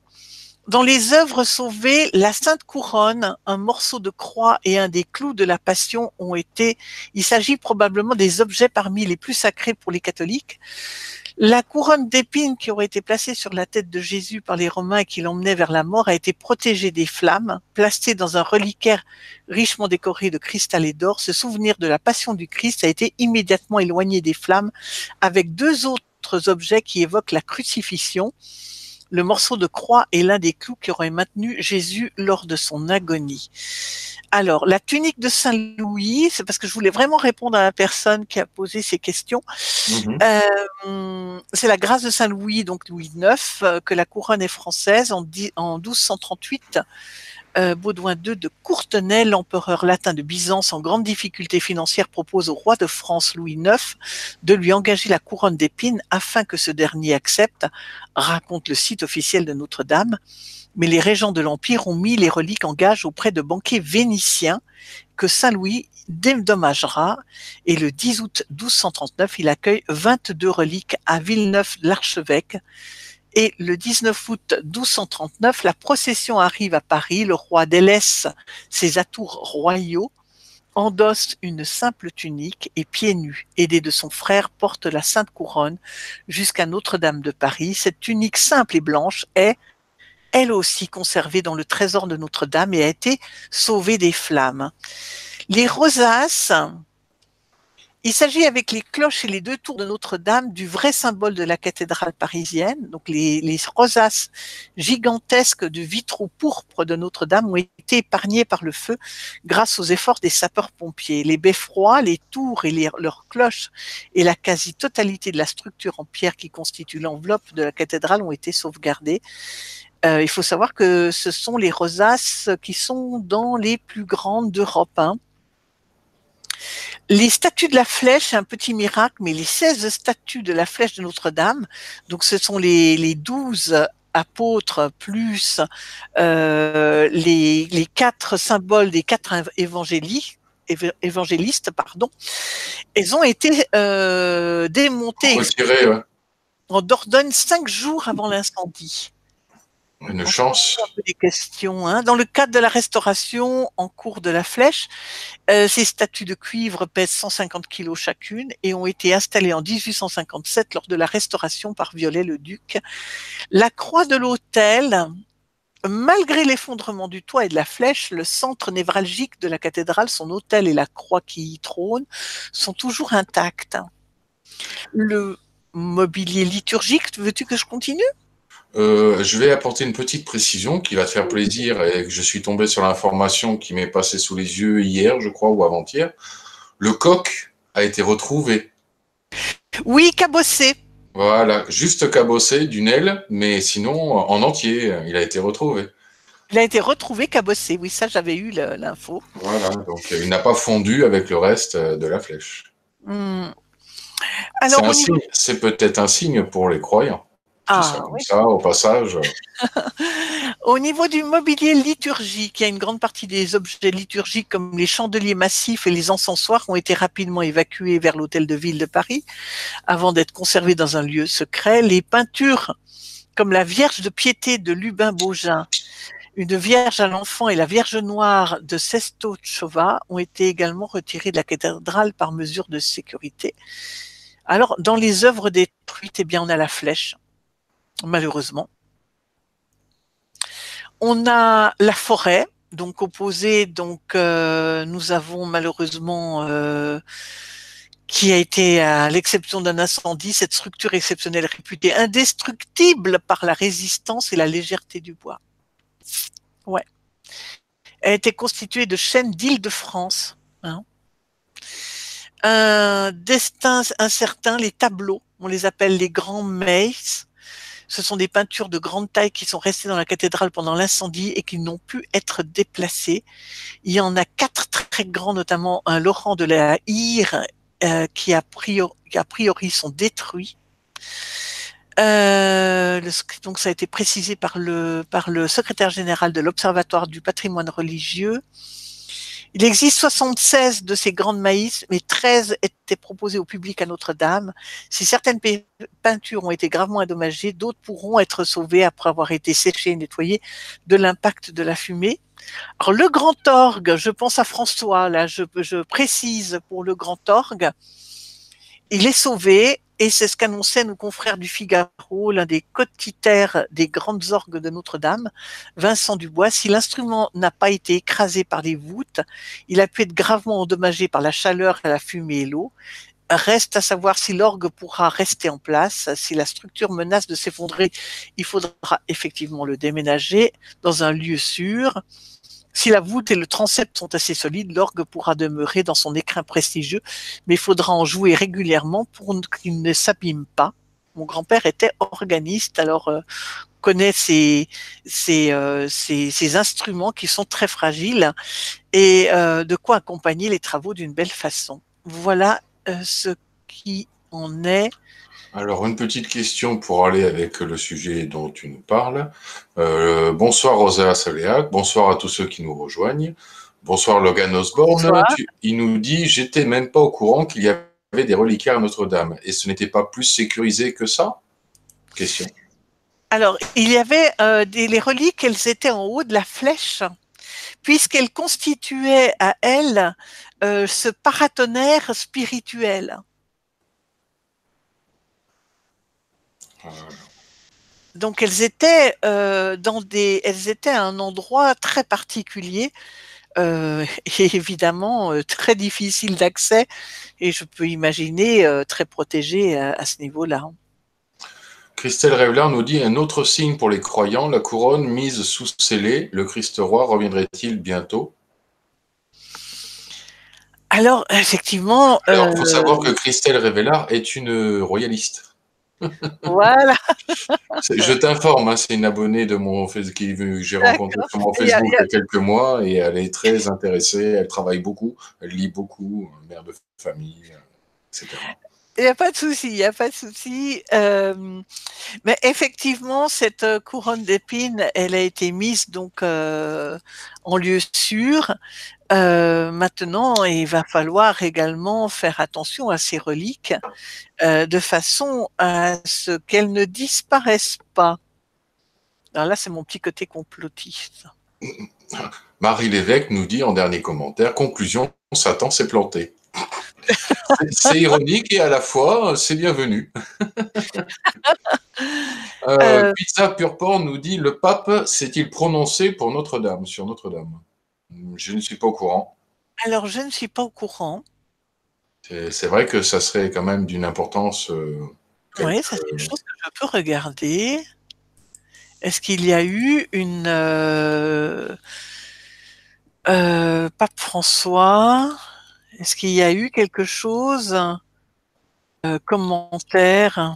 Dans les œuvres sauvées, la Sainte Couronne, un morceau de croix et un des clous de la Passion ont été. Il s'agit probablement des objets parmi les plus sacrés pour les catholiques. La couronne d'épines qui aurait été placée sur la tête de Jésus par les Romains et qui l'emmenait vers la mort a été protégée des flammes, placée dans un reliquaire richement décoré de cristal et d'or. Ce souvenir de la passion du Christ a été immédiatement éloigné des flammes avec 2 autres objets qui évoquent la crucifixion. Le morceau de croix est l'un des clous qui aurait maintenu Jésus lors de son agonie. Alors, la tunique de Saint-Louis, c'est parce que je voulais vraiment répondre à la personne qui a posé ces questions. C'est la grâce de Saint-Louis, donc Louis IX, que la couronne est française en 1238. Baudouin II de Courtenay, l'empereur latin de Byzance en grande difficulté financière, propose au roi de France Louis IX de lui engager la couronne d'épines afin que ce dernier accepte, raconte le site officiel de Notre-Dame. Mais les régents de l'Empire ont mis les reliques en gage auprès de banquiers vénitiens que Saint-Louis dédommagera, et le 10 août 1239, il accueille 22 reliques à Villeneuve-l'Archevêque. Et le 19 août 1239, la procession arrive à Paris. Le roi délaisse ses atours royaux, endosse une simple tunique et pieds nus, aidé de son frère, porte la Sainte Couronne jusqu'à Notre-Dame de Paris. Cette tunique simple et blanche est, elle aussi, conservée dans le trésor de Notre-Dame et a été sauvée des flammes. Les rosaces, il s'agit avec les cloches et les deux tours de Notre-Dame du vrai symbole de la cathédrale parisienne. Donc les rosaces gigantesques de vitraux pourpres de Notre-Dame ont été épargnées par le feu grâce aux efforts des sapeurs-pompiers. Les beffrois, les tours et leurs cloches et la quasi-totalité de la structure en pierre qui constitue l'enveloppe de la cathédrale ont été sauvegardés. Il faut savoir que ce sont les rosaces qui sont dans les plus grandes d'Europe, hein. Les statues de la Flèche, c'est un petit miracle, mais les 16 statues de la Flèche de Notre-Dame, donc ce sont les 12 apôtres plus les 4 symboles des 4 évangélistes, pardon, elles ont été démontées Retiré, ouais. en Dordogne 5 jours avant l'incendie. Une chance. Un peu des questions, hein. Dans le cadre de la restauration en cours de la Flèche, ces statues de cuivre pèsent 150 kilos chacune et ont été installées en 1857 lors de la restauration par Viollet-le-Duc. La croix de l'autel, malgré l'effondrement du toit et de la flèche, le centre névralgique de la cathédrale, son autel et la croix qui y trône, sont toujours intacts. Le mobilier liturgique, veux-tu que je continue ? Je vais apporter une petite précision qui va te faire plaisir et que je suis tombé sur l'information qui m'est passée sous les yeux hier, je crois, ou avant-hier. Le coq a été retrouvé. Oui, cabossé. Voilà, juste cabossé d'une aile, mais sinon en entier, il a été retrouvé. Il a été retrouvé cabossé, oui, ça j'avais eu l'info. Voilà, donc il n'a pas fondu avec le reste de la flèche. Alors, c'est peut-être un signe pour les croyants. Oui. Ça, au passage. Au niveau du mobilier liturgique, il y a une grande partie des objets liturgiques comme les chandeliers massifs et les encensoirs ont été rapidement évacués vers l'hôtel de ville de Paris avant d'être conservés dans un lieu secret. Les peintures comme la Vierge de Piété de Lubin-Baugin, une Vierge à l'enfant et la Vierge noire de Sesto Chova ont été également retirées de la cathédrale par mesure de sécurité. Alors, dans les œuvres détruites, eh bien, on a la flèche. Malheureusement. On a la forêt, donc opposée, nous avons malheureusement qui a été, à l'exception d'un incendie, cette structure exceptionnelle réputée indestructible par la résistance et la légèreté du bois. Ouais. Elle a été constituée de chênes d'Île-de-France. Hein. Un destin incertain, les tableaux, on les appelle les grands maces. Ce sont des peintures de grande taille qui sont restées dans la cathédrale pendant l'incendie et qui n'ont pu être déplacées. Il y en a 4 très grands, notamment un Laurent de la Hire, qui a priori sont détruits. Donc ça a été précisé par le secrétaire général de l'Observatoire du patrimoine religieux. Il existe 76 de ces grandes maïs, mais 13 étaient proposées au public à Notre-Dame. Si certaines peintures ont été gravement endommagées, d'autres pourront être sauvées après avoir été séchées et nettoyées de l'impact de la fumée. Alors le grand orgue, je pense à François, là je précise pour le grand orgue, il est sauvé. Et c'est ce qu'annonçait nos confrères du Figaro, l'un des cotitaires des grandes orgues de Notre-Dame, Vincent Dubois. Si l'instrument n'a pas été écrasé par les voûtes, il a pu être gravement endommagé par la chaleur, la fumée et l'eau. Reste à savoir si l'orgue pourra rester en place. Si la structure menace de s'effondrer, il faudra effectivement le déménager dans un lieu sûr. Si la voûte et le transept sont assez solides, l'orgue pourra demeurer dans son écrin prestigieux, mais il faudra en jouer régulièrement pour qu'il ne s'abîme pas. Mon grand-père était organiste, alors connaît ces instruments qui sont très fragiles et de quoi accompagner les travaux d'une belle façon. Voilà ce qui en est. Alors, une petite question pour aller avec le sujet dont tu nous parles. Bonsoir Rosa Saléac, bonsoir à tous ceux qui nous rejoignent. Bonsoir Logan Osborne. Bonsoir. Il nous dit, j'étais même pas au courant qu'il y avait des reliquaires à Notre-Dame. Et ce n'était pas plus sécurisé que ça? Question. Alors, il y avait les reliques, elles étaient en haut de la flèche, puisqu'elles constituaient à elles ce paratonnerre spirituel. Donc elles étaient elles étaient à un endroit très particulier et évidemment très difficile d'accès et je peux imaginer très protégé à ce niveau-là. Christelle Revlard nous dit un autre signe pour les croyants, la couronne mise sous scellé, le Christ roi reviendrait-il bientôt? Alors effectivement, Alors, il faut savoir que Christelle Revlard est une royaliste. voilà. Je t'informe, hein, c'est une abonnée de que j'ai rencontrée sur mon Facebook il y a quelques mois et elle est très intéressée, elle travaille beaucoup, elle lit beaucoup, mère de famille, etc. Il n'y a pas de souci, il n'y a pas de souci. Mais effectivement, cette couronne d'épines, elle a été mise donc en lieu sûr. Maintenant, il va falloir également faire attention à ces reliques de façon à ce qu'elles ne disparaissent pas. Alors là, c'est mon petit côté complotiste. Marie Lévesque nous dit en dernier commentaire, conclusion, Satan s'est planté. C'est ironique et à la fois, c'est bienvenu. Pizza Pure Porn nous dit, le pape s'est-il prononcé pour Notre-Dame, sur Notre-Dame? Je ne suis pas au courant. Alors, je ne suis pas au courant. C'est vrai que ça serait quand même d'une importance. Oui, ça c'est une chose que je peux regarder. Est-ce qu'il y a eu une Pape François? Est-ce qu'il y a eu quelque chose commentaire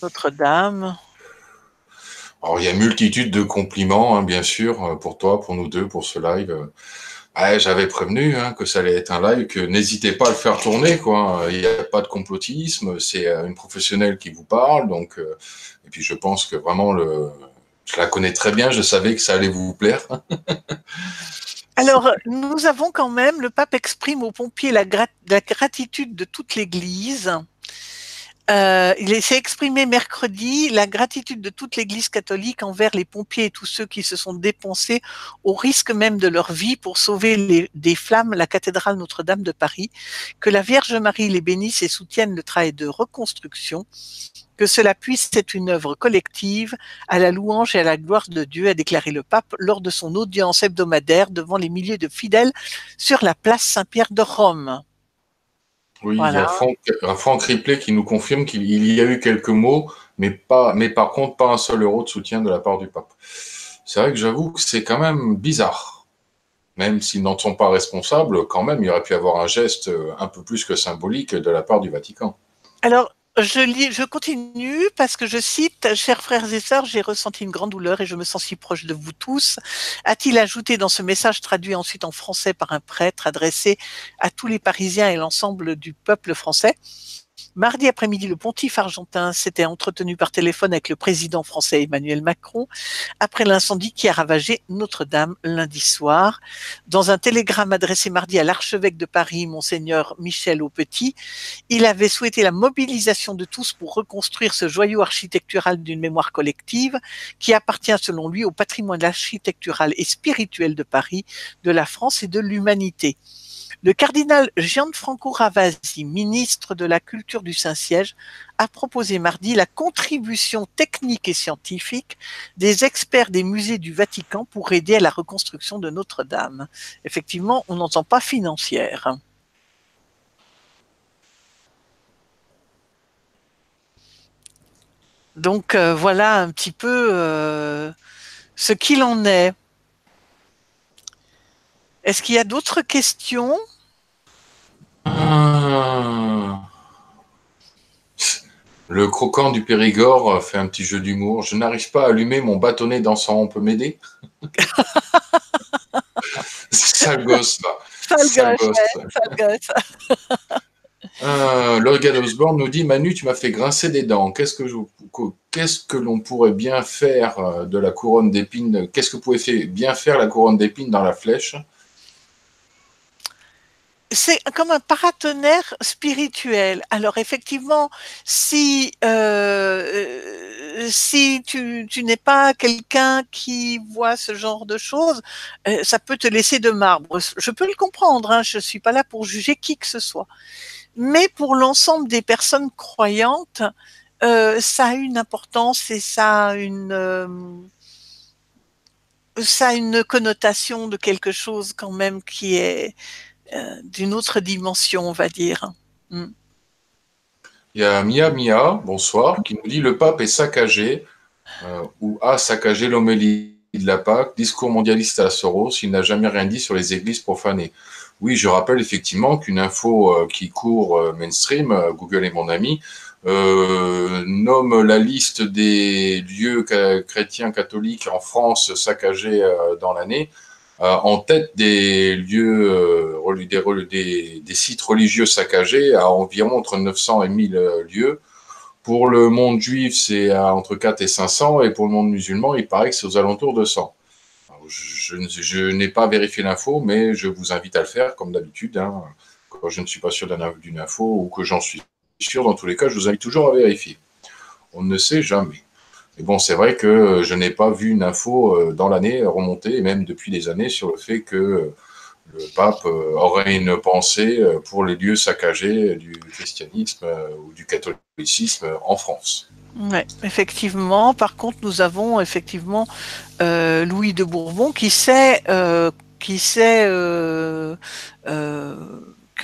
Notre-Dame? Alors, il y a multitude de compliments, hein, bien sûr, pour toi, pour nous deux, pour ce live. J'avais prévenu hein, que ça allait être un live, que n'hésitez pas à le faire tourner, quoi. Il n'y a pas de complotisme, c'est une professionnelle qui vous parle, donc. Et puis, je pense que vraiment, je la connais très bien, je savais que ça allait vous plaire. Alors, nous avons quand même, le pape exprime aux pompiers la gratitude de toute l'Église. Il s'est exprimé mercredi la gratitude de toute l'Église catholique envers les pompiers et tous ceux qui se sont dépensés au risque même de leur vie pour sauver des flammes la cathédrale Notre-Dame de Paris. Que la Vierge Marie les bénisse et soutienne le travail de reconstruction. Que cela puisse être une œuvre collective à la louange et à la gloire de Dieu, a déclaré le pape lors de son audience hebdomadaire devant les milliers de fidèles sur la place Saint-Pierre de Rome. Oui, voilà. Il y a Franck Ripley qui nous confirme qu'il y a eu quelques mots, mais par contre, pas un seul euro de soutien de la part du pape. C'est vrai que j'avoue que c'est quand même bizarre. Même s'ils n'en sont pas responsables, quand même, il aurait pu y avoir un geste un peu plus que symbolique de la part du Vatican. Alors, je continue parce que je cite, chers frères et sœurs, j'ai ressenti une grande douleur et je me sens si proche de vous tous. A-t-il ajouté dans ce message traduit ensuite en français par un prêtre adressé à tous les Parisiens et l'ensemble du peuple français. Mardi après-midi, le pontife argentin s'était entretenu par téléphone avec le président français Emmanuel Macron après l'incendie qui a ravagé Notre-Dame lundi soir. Dans un télégramme adressé mardi à l'archevêque de Paris, Monseigneur Michel Aupetit, il avait souhaité la mobilisation de tous pour reconstruire ce joyau architectural d'une mémoire collective qui appartient selon lui au patrimoine architectural et spirituel de Paris, de la France et de l'humanité. Le cardinal Gianfranco Ravasi, ministre de la Culture du Saint-Siège, a proposé mardi la contribution technique et scientifique des experts des musées du Vatican pour aider à la reconstruction de Notre-Dame. Effectivement, on n'entend pas financière. Donc voilà un petit peu ce qu'il en est. Est-ce qu'il y a d'autres questions? Le croquant du Périgord fait un petit jeu d'humour. Je n'arrive pas à allumer mon bâtonnet dansant. On peut m'aider? Sale gosse, là. Sale Sale gosse, gosse. ouais, sale gosse. Logan Osborne nous dit Manu, tu m'as fait grincer des dents. Qu'est-ce que l'on pourrait bien faire de la couronne d'épines? Qu'est-ce que pouvait bien faire la couronne d'épines dans la flèche? C'est comme un paratonnerre spirituel. Alors effectivement, si tu n'es pas quelqu'un qui voit ce genre de choses, ça peut te laisser de marbre. Je peux le comprendre, hein, je ne suis pas là pour juger qui que ce soit. Mais pour l'ensemble des personnes croyantes, ça a une importance et ça a une connotation de quelque chose quand même qui est d'une autre dimension, on va dire. Mm. Il y a Mia Mia, bonsoir, qui nous dit le pape est saccagé ou a saccagé l'homélie de la Pâque, discours mondialiste à Soros, il n'a jamais rien dit sur les églises profanées. Oui, je rappelle effectivement qu'une info qui court mainstream, Google est mon ami, nomme la liste des lieux chrétiens catholiques en France saccagés dans l'année. En tête des lieux, des sites religieux saccagés à environ entre 900 et 1000 lieux. Pour le monde juif, c'est entre 4 et 500, et pour le monde musulman, il paraît que c'est aux alentours de 100. Je n'ai pas vérifié l'info, mais je vous invite à le faire, comme d'habitude. Hein. Quand je ne suis pas sûr d'une info ou que j'en suis sûr, dans tous les cas, je vous invite toujours à vérifier. On ne sait jamais. Mais bon, c'est vrai que je n'ai pas vu une info dans l'année remonter, et même depuis des années, sur le fait que le pape aurait une pensée pour les lieux saccagés du christianisme ou du catholicisme en France. Ouais, effectivement. Par contre, nous avons effectivement Louis de Bourbon qui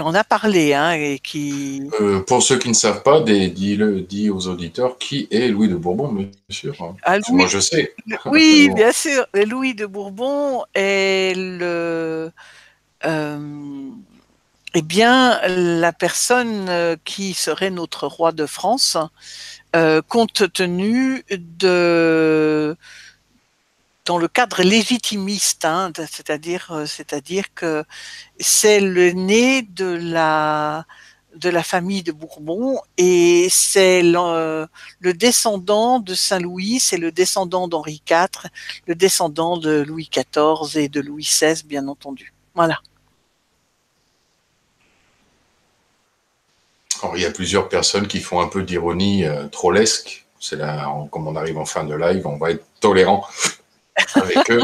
en a parlé, hein, et qui. Pour ceux qui ne savent pas, dis aux auditeurs qui est Louis de Bourbon, bien sûr. Hein. Ah, Parce que moi, je sais. oui, Bon. bien sûr. Louis de Bourbon est euh, eh bien, la personne qui serait notre roi de France, compte tenu dans le cadre légitimiste, hein, c'est-à-dire que c'est le né de la famille de Bourbon et c'est le descendant de Saint-Louis, c'est le descendant d'Henri IV, le descendant de Louis XIV et de Louis XVI, bien entendu. Voilà. Alors, il y a plusieurs personnes qui font un peu d'ironie trollesque. C'est là, comme on arrive en fin de live, on va être tolérant avec eux.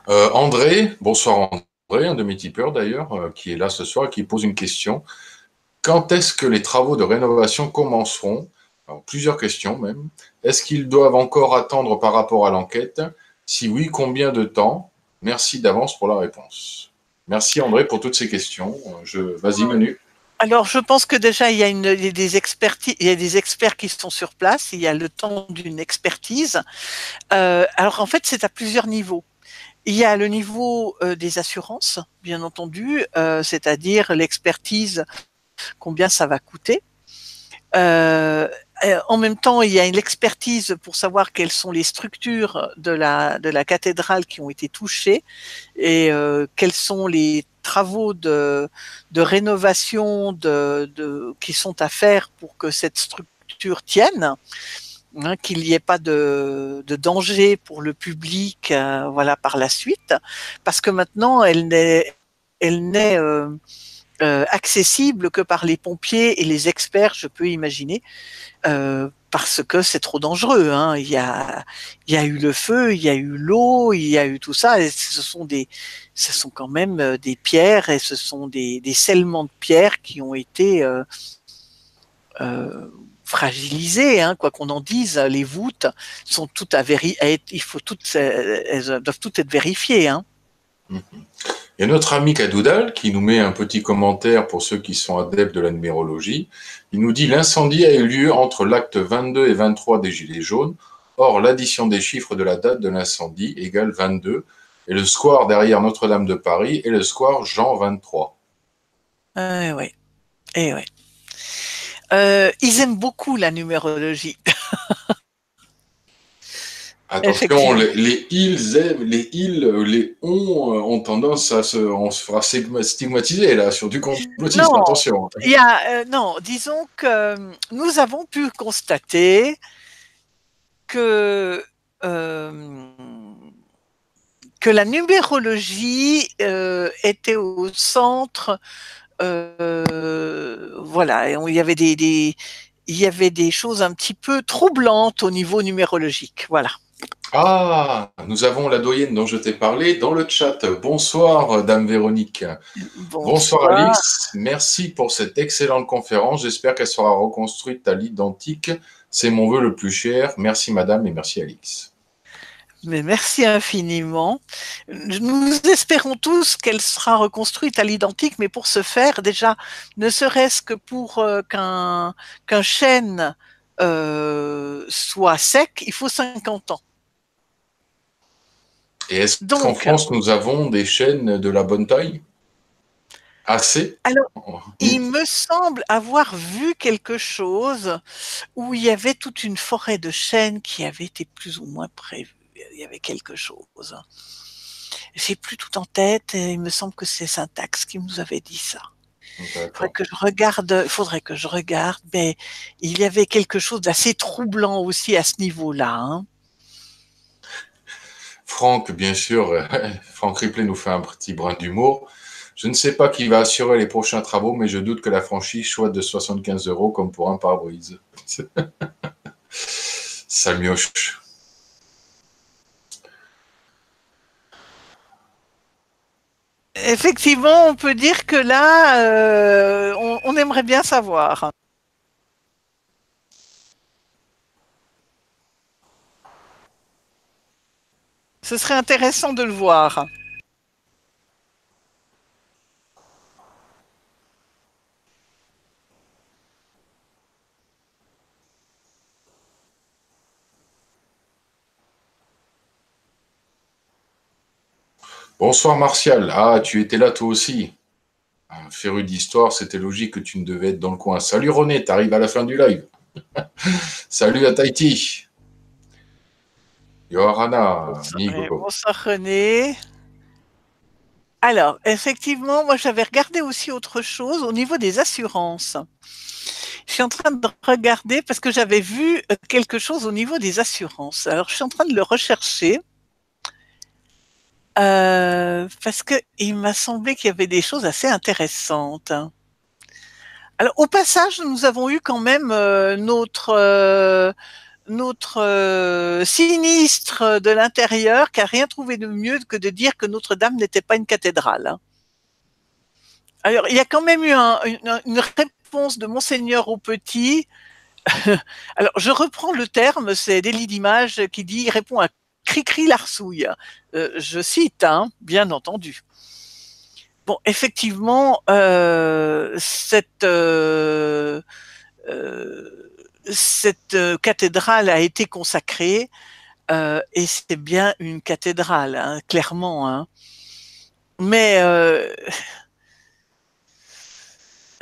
André, bonsoir André, un de mes tipeurs d'ailleurs, qui est là ce soir et qui pose une question. Quand est-ce que les travaux de rénovation commenceront? Alors, plusieurs questions même. Est-ce qu'ils doivent encore attendre par rapport à l'enquête? Si oui, combien de temps? Merci d'avance pour la réponse. Merci André pour toutes ces questions. Vas-y Manu. Alors, je pense que déjà, il y a des expertises, il y a des experts qui sont sur place, il y a le temps d'une expertise. Alors, en fait, c'est à plusieurs niveaux. Il y a le niveau des assurances, bien entendu, c'est-à-dire l'expertise, combien ça va coûter. En même temps, il y a une expertise pour savoir quelles sont les structures de la cathédrale qui ont été touchées et quels sont les travaux de rénovation qui sont à faire pour que cette structure tienne, hein, qu'il n'y ait pas de danger pour le public, voilà, par la suite, parce que maintenant elle n'est accessible que par les pompiers et les experts, je peux imaginer, parce que c'est trop dangereux. Hein. Il y a eu le feu, il y a eu l'eau, il y a eu tout ça. Et ce sont quand même des pierres et ce sont des scellements de pierres qui ont été fragilisées, hein, quoi qu'on en dise. Les voûtes sont toutes elles doivent toutes être vérifiées. Hein. Il y a notre ami Kadoudal qui nous met un petit commentaire pour ceux qui sont adeptes de la numérologie. Il nous dit l'incendie a eu lieu entre l'acte 22 et 23 des Gilets jaunes. Or, l'addition des chiffres de la date de l'incendie égale 22 et le square derrière Notre-Dame de Paris est le square Jean 23. Ouais. Et ouais. Ils aiment beaucoup la numérologie. Attention, Effectivement. les ils aiment, les ils, les ont tendance à on se fera stigmatiser là sur du complotisme. Non, Attention. non, disons que nous avons pu constater que euh, que la numérologie était au centre. Voilà, il y avait il y avait des choses un petit peu troublantes au niveau numérologique. Voilà. Ah, nous avons la doyenne dont je t'ai parlé dans le chat. Bonsoir, Dame Véronique. Bonsoir, Bonsoir. Alix. Merci pour cette excellente conférence. J'espère qu'elle sera reconstruite à l'identique. C'est mon vœu le plus cher. Merci, Madame, et merci, Alix. Mais merci infiniment. Nous espérons tous qu'elle sera reconstruite à l'identique, mais pour ce faire, déjà, ne serait-ce que pour qu'un chêne soit sec, il faut 50 ans. Et est-ce qu'en Donc, France, nous avons des chênes de la bonne taille? Assez? alors, il me semble avoir vu quelque chose où il y avait toute une forêt de chênes qui avait été plus ou moins prévue. Il y avait quelque chose. J'ai plus tout en tête et il me semble que c'est Syntax qui nous avait dit ça. D'accord. Il faudrait que je regarde, mais il y avait quelque chose d'assez troublant aussi à ce niveau-là. Hein. Franck, bien sûr, Franck Ripley nous fait un petit brin d'humour. Je ne sais pas qui va assurer les prochains travaux, mais je doute que la franchise soit de 75 euros comme pour un pare-brise. Ça mioche. Effectivement, on peut dire que là, on aimerait bien savoir. Ce serait intéressant de le voir. Bonsoir Martial. Ah, tu étais là toi aussi. Un féru d'histoire, c'était logique que tu ne devais être dans le coin. Salut René, t'arrives à la fin du live. Salut à Tahiti. Johanna, Nigo. Bonsoir René. Alors, effectivement, moi j'avais regardé aussi autre chose au niveau des assurances. Je suis en train de regarder parce que j'avais vu quelque chose au niveau des assurances. Alors, je suis en train de le rechercher parce que il m'a semblé qu'il y avait des choses assez intéressantes. Alors, au passage, nous avons eu quand même notre sinistre de l'intérieur qui a rien trouvé de mieux que de dire que Notre-Dame n'était pas une cathédrale. Hein. Alors, il y a quand même eu une réponse de Monseigneur au petit. Alors, je reprends le terme, c'est Délit d'image qui dit, il répond à cri-cri larsouille. Je cite, hein, bien entendu. Bon, effectivement, cette cathédrale a été consacrée et c'est bien une cathédrale, hein, clairement. Hein. Mais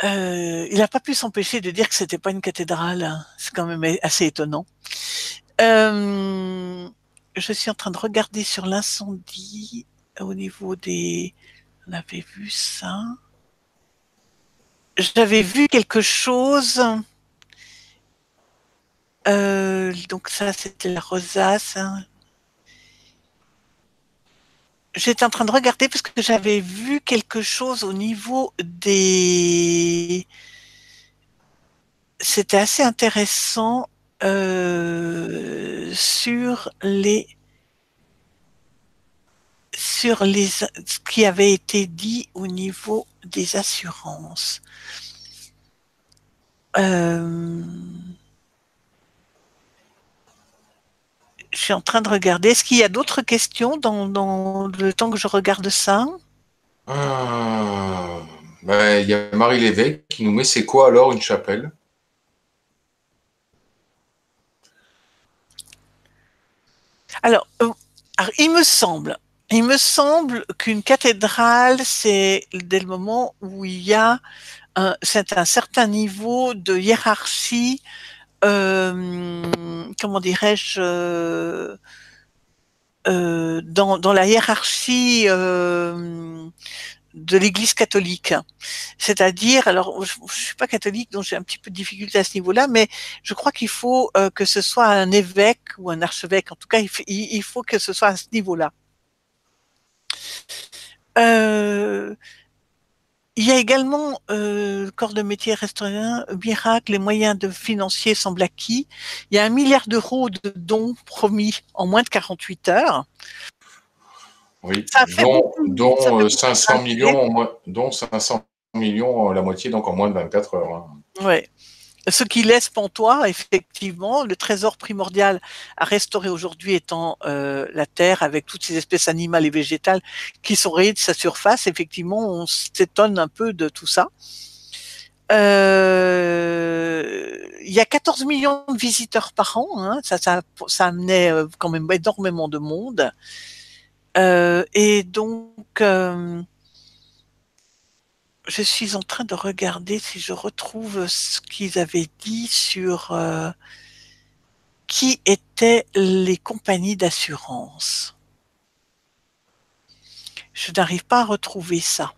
il n'a pas pu s'empêcher de dire que c'était pas une cathédrale. Hein. C'est quand même assez étonnant. Je suis en train de regarder sur l'incendie au niveau des. On avait vu ça. J'avais vu quelque chose. Donc ça, c'était la rosace. Hein. J'étais en train de regarder parce que j'avais vu quelque chose au niveau des. C'était assez intéressant sur ce qui avait été dit au niveau des assurances. Je suis en train de regarder. Est-ce qu'il y a d'autres questions dans le temps que je regarde ça? Ben, il y a Marie Lévesque qui nous met c'est quoi alors une chapelle? Alors, il me semble qu'une cathédrale, c'est dès le moment où il y a c'est un certain niveau de hiérarchie, comment dirais-je, dans la hiérarchie de l'Église catholique. C'est-à-dire, alors je suis pas catholique, donc j'ai un petit peu de difficulté à ce niveau-là, mais je crois qu'il faut que ce soit un évêque ou un archevêque. En tout cas, il faut que ce soit à ce niveau-là. Euh, il y a également corps de métier restreint, miracle, les moyens de financiers semblent acquis. Il y a 1 milliard d'euros de dons promis en moins de 48 heures. Oui, Ça fait beaucoup. Ça fait dont beaucoup 500 millions, dont 500 millions, la moitié, donc en moins de 24 heures. Hein. ouais. Ce qui laisse pantois, effectivement, le trésor primordial à restaurer aujourd'hui étant la terre avec toutes ces espèces animales et végétales qui sont rayées de sa surface. Effectivement, on s'étonne un peu de tout ça. Il y a 14 millions de visiteurs par an, hein, ça amenait quand même énormément de monde. Et donc, je suis en train de regarder si je retrouve ce qu'ils avaient dit sur qui étaient les compagnies d'assurance. Je n'arrive pas à retrouver ça.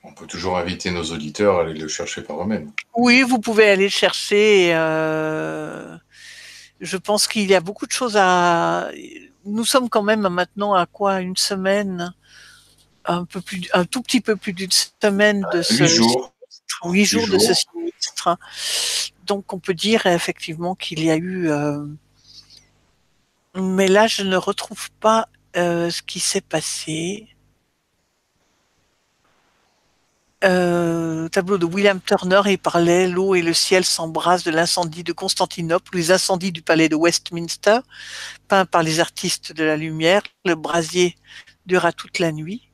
On peut toujours inviter nos auditeurs à aller le chercher par eux-mêmes. Oui, vous pouvez aller chercher. Je pense qu'il y a beaucoup de choses à. Nous sommes quand même maintenant à quoi, une semaine, un tout petit peu plus d'une semaine de 8 ce jours. 8 jours de ce jours. sinistre. Donc on peut dire effectivement qu'il y a eu. Mais là, je ne retrouve pas ce qui s'est passé. Tableau de William Turner, il parlait l'eau et le ciel s'embrassent de l'incendie de Constantinople, les incendies du palais de Westminster, peint par les artistes de la lumière. Le brasier dura toute la nuit.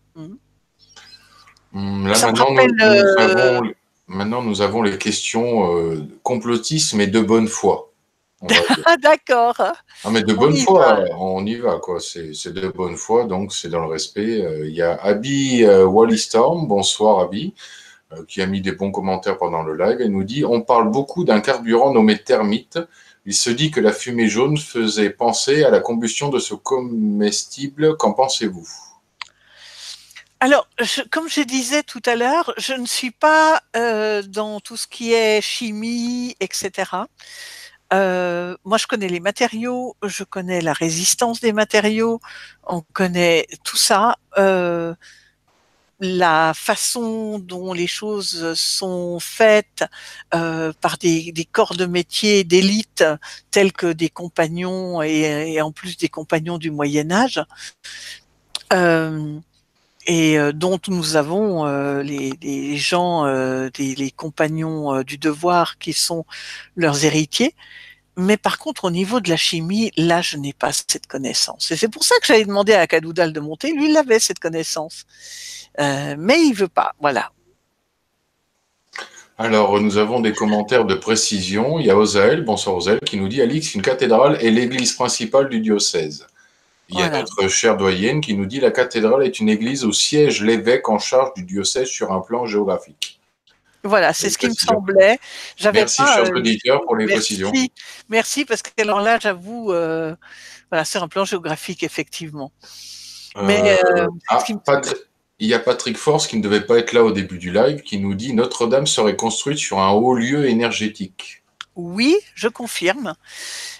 Là, Ça me maintenant, rappelle. maintenant, nous avons les questions complotisme et de bonne foi. On va dire. Ah, d'accord. Ah, mais de On bonne y foi, va. on y va, quoi. C'est de bonne foi, donc c'est dans le respect. Il y a Abby Wallystorm, bonsoir Abby, qui a mis des bons commentaires pendant le live. Elle nous dit, on parle beaucoup d'un carburant nommé thermite. Il se dit que la fumée jaune faisait penser à la combustion de ce comestible. Qu'en pensez-vous? Alors, comme je disais tout à l'heure, je ne suis pas dans tout ce qui est chimie, etc. Moi, je connais les matériaux, je connais la résistance des matériaux, on connaît tout ça. La façon dont les choses sont faites par des corps de métier d'élite tels que des compagnons et en plus des compagnons du Moyen Âge. Et dont nous avons les gens, les compagnons du devoir qui sont leurs héritiers. Mais par contre, au niveau de la chimie, là, je n'ai pas cette connaissance. Et c'est pour ça que j'avais demandé à Cadoudal de monter. Lui, il avait cette connaissance. Mais il veut pas. Voilà. Alors, nous avons des commentaires de précision. Il y a Ozaël, bonsoir Ozaël, qui nous dit, Alix, une cathédrale est l'église principale du diocèse. Il y a Voilà. notre chère doyenne qui nous dit, la cathédrale est une église où siège l'évêque en charge du diocèse sur un plan géographique. Voilà, c'est ce qui me semblait. J'avais Merci, pas. chers auditeurs, pour les précisions. Merci, parce que alors là, j'avoue, voilà, c'est un plan géographique effectivement. Mais ce qui me semblait. Il y a Patrick Force qui ne devait pas être là au début du live, qui nous dit Notre-Dame serait construite sur un haut lieu énergétique. Oui, je confirme.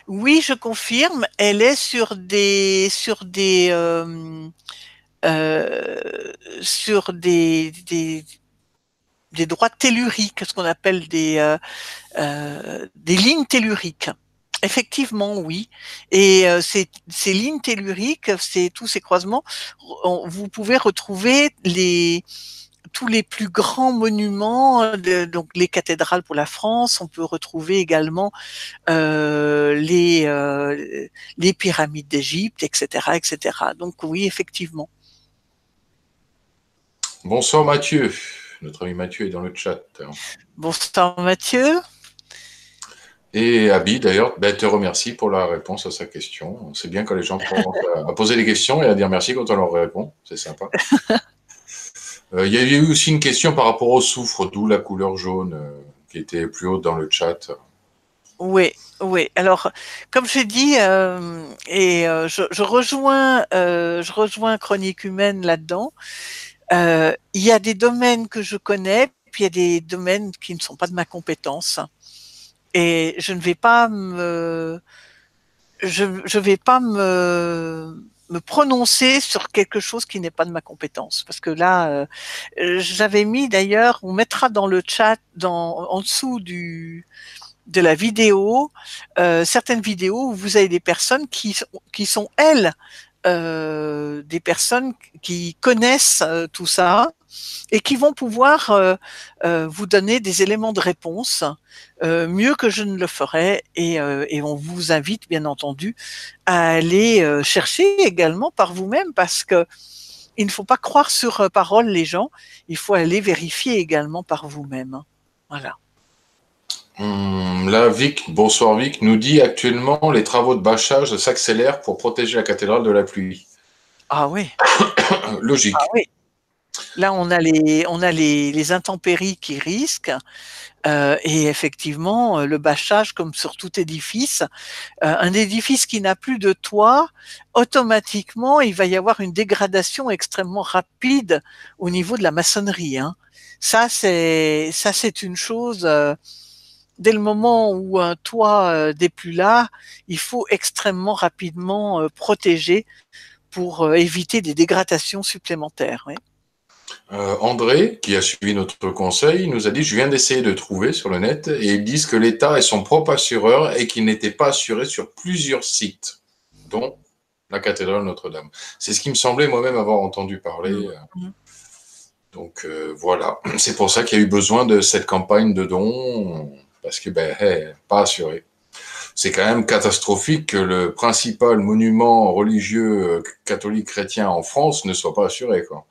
Oui, je confirme. Elle est sur des droits telluriques, ce qu'on appelle des lignes telluriques. Effectivement, oui. Et ces lignes telluriques, tous ces croisements, vous pouvez retrouver tous les plus grands monuments, donc les cathédrales pour la France. On peut retrouver également les pyramides d'Égypte, etc., etc. Donc oui, effectivement. Bonsoir Mathieu. Notre ami Mathieu est dans le chat. Bonsoir Mathieu. Et Abby, d'ailleurs, te remercie pour la réponse à sa question. C'est bien quand les gens commencent à poser des questions et à dire merci quand on leur répond. C'est sympa. Il y avait eu aussi une question par rapport au soufre, d'où la couleur jaune qui était plus haute dans le chat. Oui, oui. Alors, comme j'ai dit, je rejoins Chronique Humaine là-dedans. Il y a des domaines que je connais, puis il y a des domaines qui ne sont pas de ma compétence. Et je vais pas me prononcer sur quelque chose qui n'est pas de ma compétence. Parce que là, j'avais mis d'ailleurs, on mettra dans le chat, en dessous de la vidéo, certaines vidéos où vous avez des personnes qui sont elles, des personnes qui connaissent tout ça et qui vont pouvoir vous donner des éléments de réponse mieux que je ne le ferais. Et on vous invite bien entendu à aller chercher également par vous-même, parce que il ne faut pas croire sur parole les gens, il faut aller vérifier également par vous-même. Voilà. Là, Vic, bonsoir Vic, nous dit actuellement les travaux de bâchage s'accélèrent pour protéger la cathédrale de la pluie. Ah oui, ah Logique. oui. Là, on a les intempéries qui risquent, et effectivement, le bâchage, comme sur tout édifice, un édifice qui n'a plus de toit, automatiquement, il va y avoir une dégradation extrêmement rapide au niveau de la maçonnerie, hein. Ça, c'est une chose. Dès le moment où un toit n'est plus là, il faut extrêmement rapidement protéger pour éviter des dégradations supplémentaires. Oui. André, qui a suivi notre conseil, nous a dit, je viens d'essayer de trouver sur le net, et ils disent que l'État est son propre assureur et qu'il n'était pas assuré sur plusieurs sites, dont la cathédrale Notre-Dame. C'est ce qui me semblait moi-même avoir entendu parler. Mmh. Donc voilà, c'est pour ça qu'il y a eu besoin de cette campagne de dons, parce que pas assuré. C'est quand même catastrophique que le principal monument religieux catholique chrétien en France ne soit pas assuré, quoi.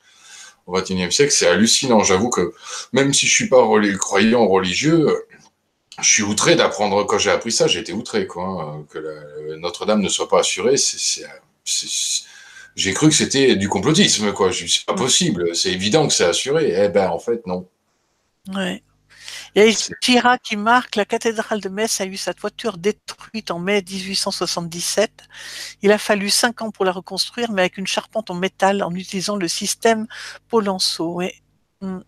Au XXIe siècle, c'est hallucinant. J'avoue que même si je suis pas croyant religieux, je suis outré d'apprendre, quand j'ai appris ça, j'ai été outré, quoi, que Notre-Dame ne soit pas assurée. J'ai cru que c'était du complotisme, quoi. C'est pas possible. C'est évident que c'est assuré. Eh ben, en fait, non. Ouais. Il y a Gira qui marque: la cathédrale de Metz a eu sa toiture détruite en mai 1877. Il a fallu 5 ans pour la reconstruire, mais avec une charpente en métal en utilisant le système Polenceau. Oui. Mm.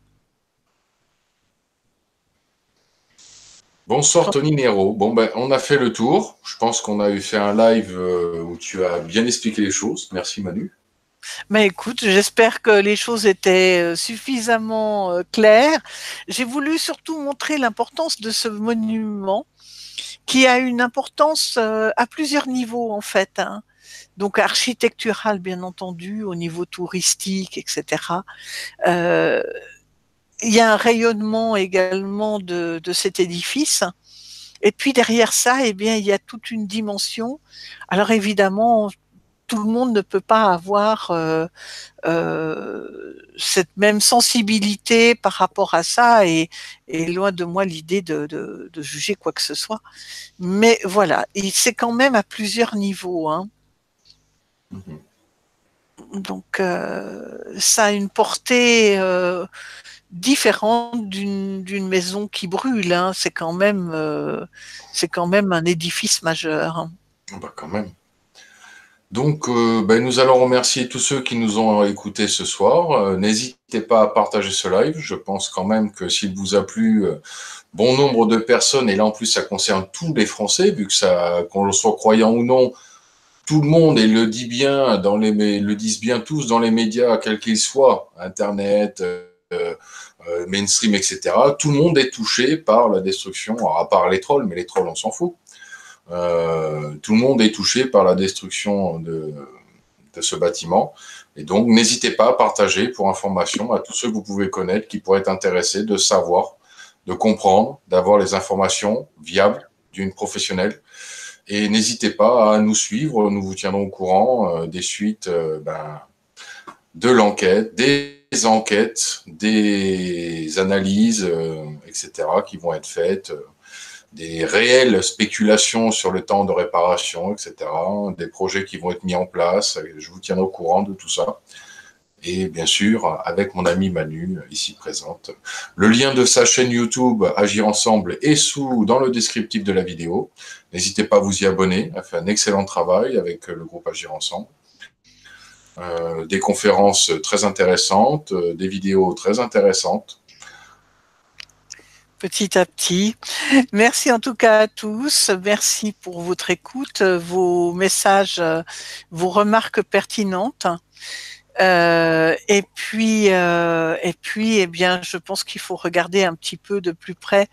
Bonsoir Tony Nero. Bon ben, on a fait le tour. Je pense qu'on a eu fait un live où tu as bien expliqué les choses. Merci Manu. Mais écoute, j'espère que les choses étaient suffisamment claires. J'ai voulu surtout montrer l'importance de ce monument, qui a une importance à plusieurs niveaux en fait, hein. Donc architectural bien entendu, au niveau touristique, etc. Euh, il y a un rayonnement également de cet édifice. Et puis derrière ça, eh bien, il y a toute une dimension. Alors évidemment, tout le monde ne peut pas avoir cette même sensibilité par rapport à ça, et loin de moi l'idée de juger quoi que ce soit. Mais voilà, et c'est quand même à plusieurs niveaux, hein. Mhm. Donc ça a une portée différente d'une maison qui brûle, hein. C'est quand même un édifice majeur. Bah, quand même. Donc, nous allons remercier tous ceux qui nous ont écoutés ce soir. N'hésitez pas à partager ce live. Je pense quand même que s'il vous a plu, bon nombre de personnes, et là en plus ça concerne tous les Français, vu que ça, qu'on le soit croyant ou non, tout le monde, et le dit bien le disent bien tous dans les médias, quels qu'ils soient, Internet, mainstream, etc. Tout le monde est touché par la destruction, alors, à part les trolls, mais les trolls on s'en fout. Tout le monde est touché par la destruction de ce bâtiment. Et donc, n'hésitez pas à partager pour information à tous ceux que vous pouvez connaître qui pourraient être intéressés de savoir, de comprendre, d'avoir les informations viables d'une professionnelle. Et n'hésitez pas à nous suivre, nous vous tiendrons au courant des suites de l'enquête, des enquêtes, des analyses, etc., qui vont être faites, des réelles spéculations sur le temps de réparation, etc., des projets qui vont être mis en place. Je vous tiendrai au courant de tout ça. et bien sûr avec mon ami Manu ici présente. Le lien de sa chaîne YouTube Agir Ensemble est dans le descriptif de la vidéo. N'hésitez pas à vous y abonner, elle fait un excellent travail avec le groupe Agir Ensemble. Des conférences très intéressantes, des vidéos très intéressantes. Petit à petit. Merci en tout cas à tous. Merci pour votre écoute, vos messages, vos remarques pertinentes. Et puis, eh bien, je pense qu'il faut regarder un petit peu de plus près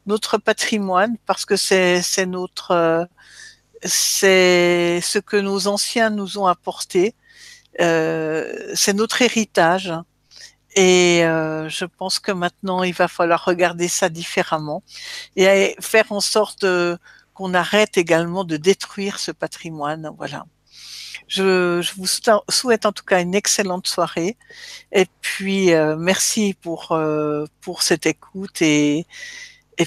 notre patrimoine parce que c'est ce que nos anciens nous ont apporté. C'est notre héritage. Et je pense que maintenant, il va falloir regarder ça différemment et faire en sorte qu'on arrête également de détruire ce patrimoine. Voilà. Je vous souhaite en tout cas une excellente soirée. Et puis, merci pour cette écoute et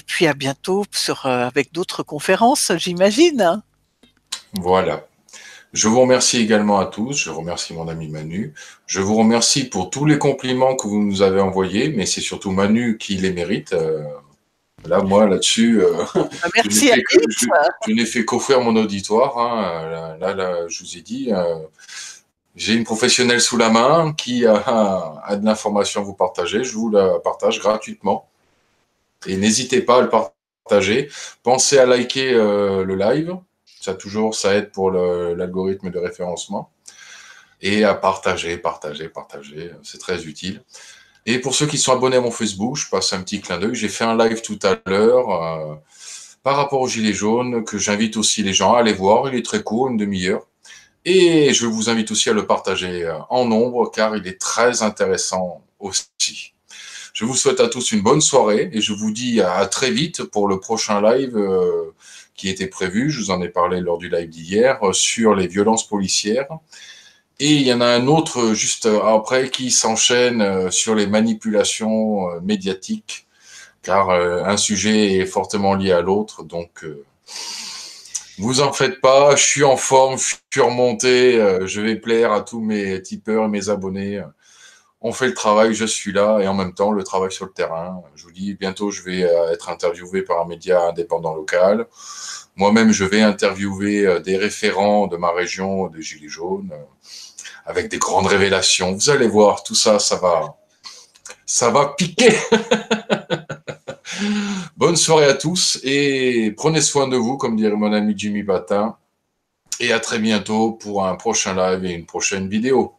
puis à bientôt avec d'autres conférences, j'imagine. Voilà. Je vous remercie également à tous. Je remercie mon ami Manu. Je vous remercie pour tous les compliments que vous nous avez envoyés, mais c'est surtout Manu qui les mérite. Là, moi, là-dessus, merci je n'ai fait qu'offrir mon auditoire. Hein. Là, je vous ai dit, j'ai une professionnelle sous la main qui a de l'information à vous partager. Je vous la partage gratuitement. Et n'hésitez pas à le partager. Pensez à liker le live. Ça aide pour l'algorithme de référencement. Et à partager. C'est très utile. Et pour ceux qui sont abonnés à mon Facebook, je passe un petit clin d'œil. J'ai fait un live tout à l'heure par rapport aux Gilets jaunes, que j'invite aussi les gens à aller voir. Il est très court, une demi-heure. Et je vous invite aussi à le partager en nombre, car il est très intéressant aussi. Je vous souhaite à tous une bonne soirée et je vous dis à très vite pour le prochain live qui était prévu. Je vous en ai parlé lors du live d'hier sur les violences policières. Et il y en a un autre juste après qui s'enchaîne sur les manipulations médiatiques, car un sujet est fortement lié à l'autre. Donc, vous en faites pas, je suis en forme, je suis remonté, je vais plaire à tous mes tipeurs et mes abonnés. On fait le travail, je suis là, et en même temps, le travail sur le terrain. Je vous dis, bientôt, je vais être interviewé par un média indépendant local. Moi-même, je vais interviewer des référents de ma région, des Gilets jaunes, avec des grandes révélations. Vous allez voir, tout ça, ça va piquer. Bonne soirée à tous, et prenez soin de vous, comme dirait mon ami Jimmy Batin. Et à très bientôt pour un prochain live et une prochaine vidéo.